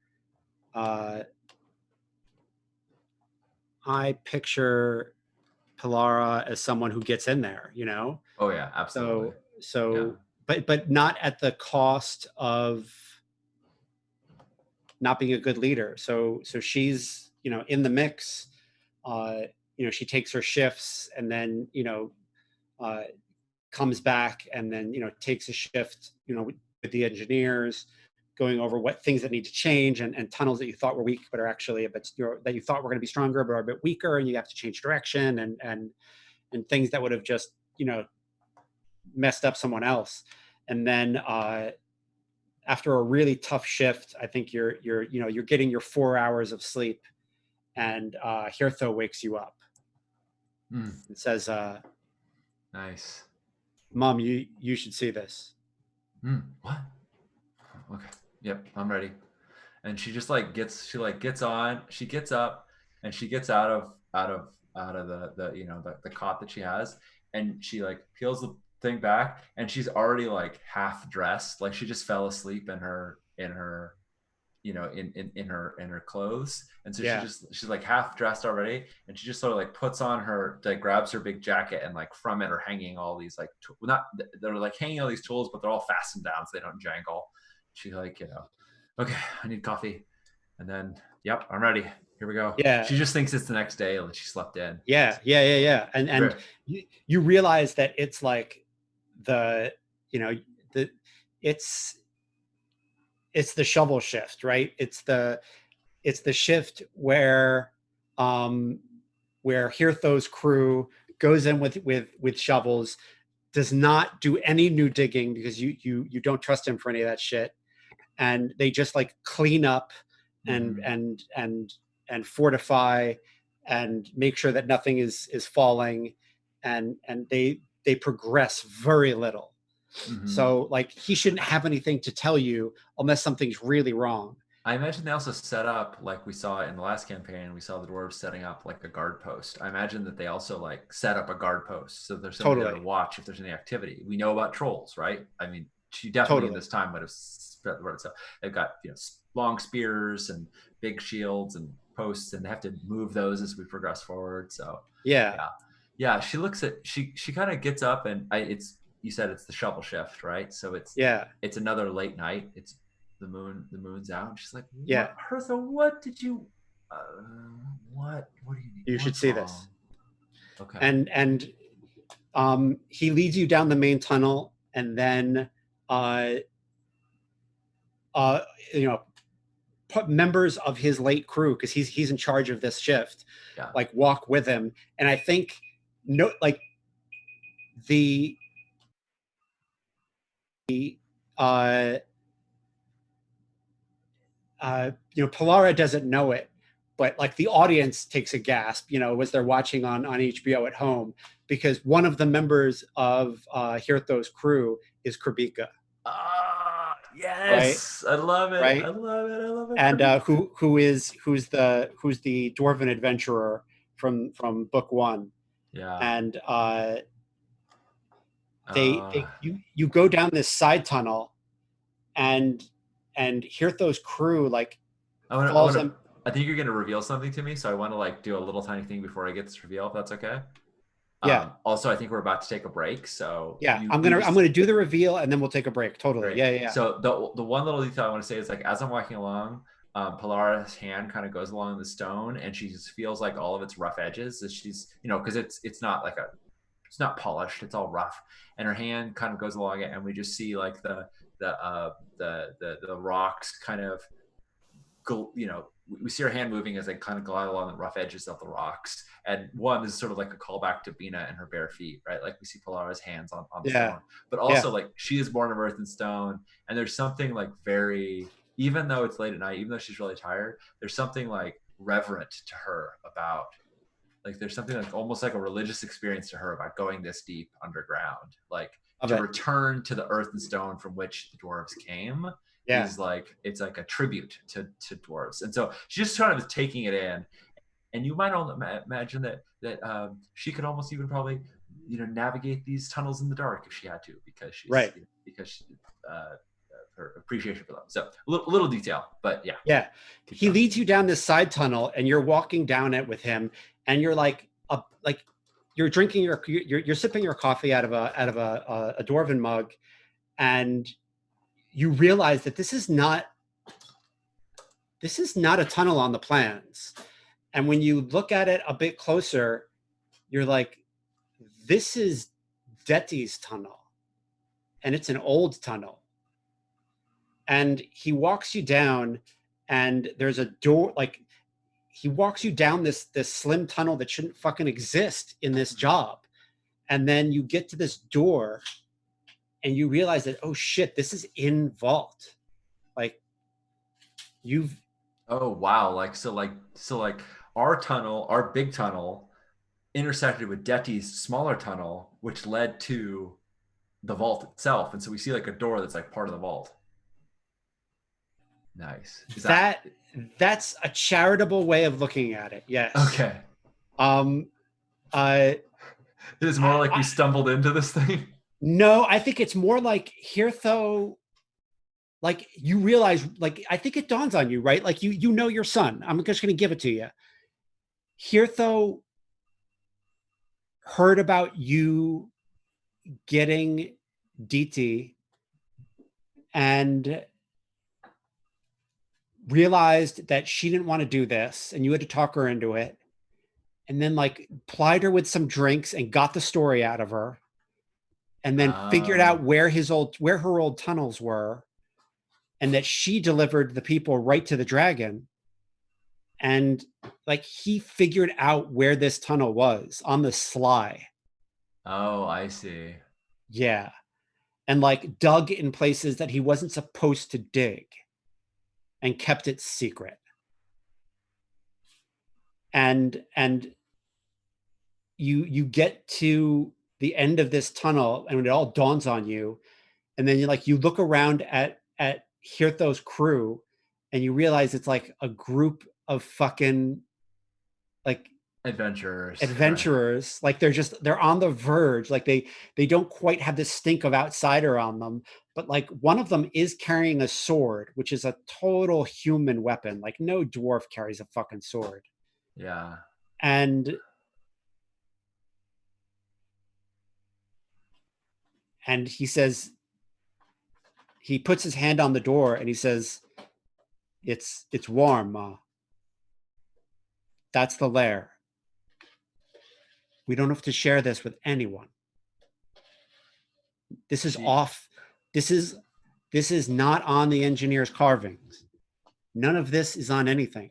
uh, I picture Pilara as someone who gets in there. Oh yeah, absolutely. Yeah. So but not at the cost of not being a good leader. So she's, in the mix. She takes her shifts, and then uh, comes back, and then takes a shift, with the engineers, going over what things that need to change, and tunnels that you thought were weak but are actually a bit, that you thought were going to be stronger but are a bit weaker, and you have to change direction, and things that would have just messed up someone else. And then after a really tough shift, I think you're getting your 4 hours of sleep, and Hirtho wakes you up Mm, and says, nice. "Mom, you should see this." What? Okay. Yep, I'm ready. And she just like gets on, she gets up and she gets out of the cot that she has, and she like peels the thing back, and she's already like half dressed, like she just fell asleep in her in her clothes, and so Yeah, she's like half dressed already, and she just sort of like puts on her, like grabs her big jacket, and like from it are hanging all these like not, they're like hanging all these tools, but they're all fastened down so they don't jangle. She like, okay, I need coffee, and then yep, I'm ready, here we go. yeah, She just thinks it's the next day, like she slept in. yeah. And you realize that it's like the you know the it's it's the shovel shift, right? It's the shift um where Hirtho's crew goes in with shovels, does not do any new digging because you don't trust him for any of that shit, and they just like clean up and Mm-hmm. and and and fortify and make sure that nothing is falling, and they progress very little. Mm-hmm. So like he shouldn't have anything to tell you unless something's really wrong. I imagine they also set up, like we saw in the last campaign, we saw the dwarves setting up like a guard post. I imagine that they also like set up a guard post, so there's somebody there to Totally, watch if there's any activity. We know about trolls, right? I mean, she definitely in totally. this time would have spread the word. So they've got long spears and big shields and posts, and they have to move those as we progress forward. So Yeah, yeah, yeah. She looks at, she kind of gets up, and it's, you said it's the shovel shift, right? So yeah, it's another late night. It's the moon's out, and she's like, yeah. what, Hertha, what did you uh, what do you need, You should what's see wrong? this. Okay. And he leads you down the main tunnel, and then uh, uh, you know members of his late crew, because he's in charge of this shift, Yeah. like walk with him. And I think, no, like the uh Pilara doesn't know it, but like the audience takes a gasp, as they're watching on HBO at home, because one of the members of Hirtho's crew is Krabika, right? Yes, I love it, I Right. love it, I love it, And Kirby. who's the dwarven adventurer from book one. Yeah. And uh you go down this side tunnel, and Hirtho's crew like I falls want to, in. I think you're going to reveal something to me, so I want to like do a little tiny thing before I get this reveal, if that's okay. Yeah. Also, I think we're about to take a break, so Yeah. you I'm you gonna just do the reveal and then we'll take a break. Totally. great. Yeah. Yeah. Yeah. So the one little detail I want to say is like as I'm walking along, Polara's hand kind of goes along the stone, and she just feels like all of its rough edges. As she's because it's not like it's not polished, it's all rough, and her hand kind of goes along it, and we just see like the rocks kind of go, we see her hand moving as they kind of glide along the rough edges of the rocks. And one is sort of like a callback to Bina and her bare feet, right? Like we see Polara's hands on the Yeah. stone, but Yeah. also like she is born of earth and stone. And there's something like even though it's late at night, even though she's really tired, there's something like reverent to her about, like there's something like almost like a religious experience to her about going this deep underground, like Love to it. return to the earth and stone from which the dwarves came. Yeah. Is like it's like a tribute to dwarves, and so she's just kind of taking it in. And you might imagine that she could almost even probably navigate these tunnels in the dark if she had to, because Right. her appreciation for them. So a little detail, but yeah. Yeah. He leads you down this side tunnel and you're walking down it with him, and you're like you're drinking you're sipping your coffee out of a dwarven mug, and you realize that this is not a tunnel on the plans. And when you look at it a bit closer, you're like, this is Detti's tunnel, and it's an old tunnel. And he walks you down, and there's a door, like he walks you down this slim tunnel that shouldn't fucking exist in this job. And then you get to this door and you realize that, oh shit, this is in vault. Like oh wow, so our big tunnel intersected with Detti's smaller tunnel, which led to the vault itself. And so we see like a door that's like part of the vault. Nice. That's a charitable way of looking at it. Yes. Okay. It is more like we stumbled into this thing. No, I think it's more like Hirtho. Like you realize, like I think it dawns on you, right? Like you know your son. I'm just going to give it to you. Hirtho heard about you getting DT and realized that she didn't want to do this, and you had to talk her into it, and then like plied her with some drinks and got the story out of her, and then figured out where her old tunnels were, and that she delivered the people right to the dragon. And like he figured out where this tunnel was on the sly. Oh, I see. Yeah. And like dug in places that he wasn't supposed to dig and kept it secret. And you get to the end of this tunnel and it all dawns on you. And then you look around at Hirtho's crew and you realize it's like a group of fucking like adventurers, right? Like they're on the verge, like they don't quite have the stink of outsider on them, but like one of them is carrying a sword, which is a total human weapon. Like no dwarf carries a fucking sword. Yeah. And he says, he puts his hand on the door and he says, it's warm, Ma. That's the lair. We don't have to share this with anyone. This is off. This is not on the engineer's carvings. None of this is on anything.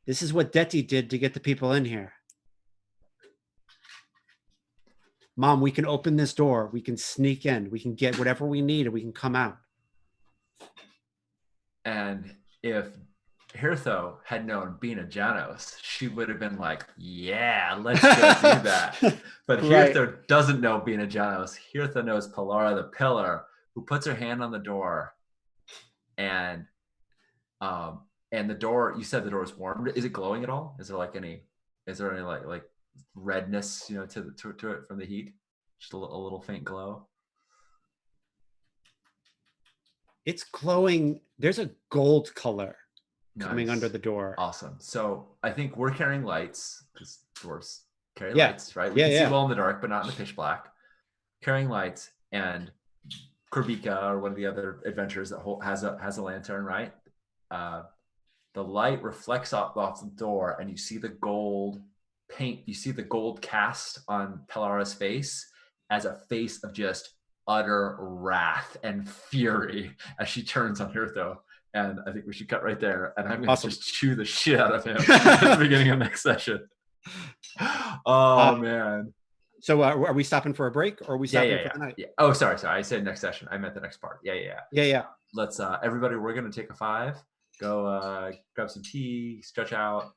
This is what Detti did to get the people in here. Mom, we can open this door. We can sneak in. We can get whatever we need and we can come out. And if Hirtho had known Bina Janos, she would have been like, yeah, let's go do that. But Hirtho doesn't know Bina Janos. Hirtho knows Polara the Pillar, who puts her hand on the door. And the door, you said the door is warm. Is it glowing at all? Is there any like redness, to it from the heat? Just a little faint glow. It's glowing. There's a gold color coming under the door. Awesome. So I think we're carrying lights because dwarves carry Yeah. lights, right? We Yeah, can yeah. see well in the dark, but not in the pitch black. Carrying lights, and Korbika, or one of the other adventurers that has a lantern, right? The light reflects off the door, and you see the gold paint. You see the gold cast on Pelara's face as a face of just utter wrath and fury as she turns on Hirtho. And I think we should cut right there. And I'm going to just chew the shit out of him at the beginning of next session. Oh, man. So are we stopping for a break, or are we stopping for the night? Yeah. Oh, sorry. I said next session. I meant the next part. Yeah. Let's everybody. We're gonna take a 5. Go grab some tea, stretch out,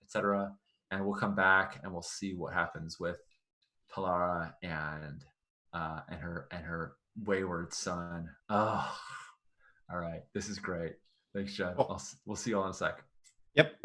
etc. And we'll come back and we'll see what happens with Pelara and her wayward son. Oh, all right. This is great. Thanks, Judd. Cool. We'll see you all in a sec. Yep.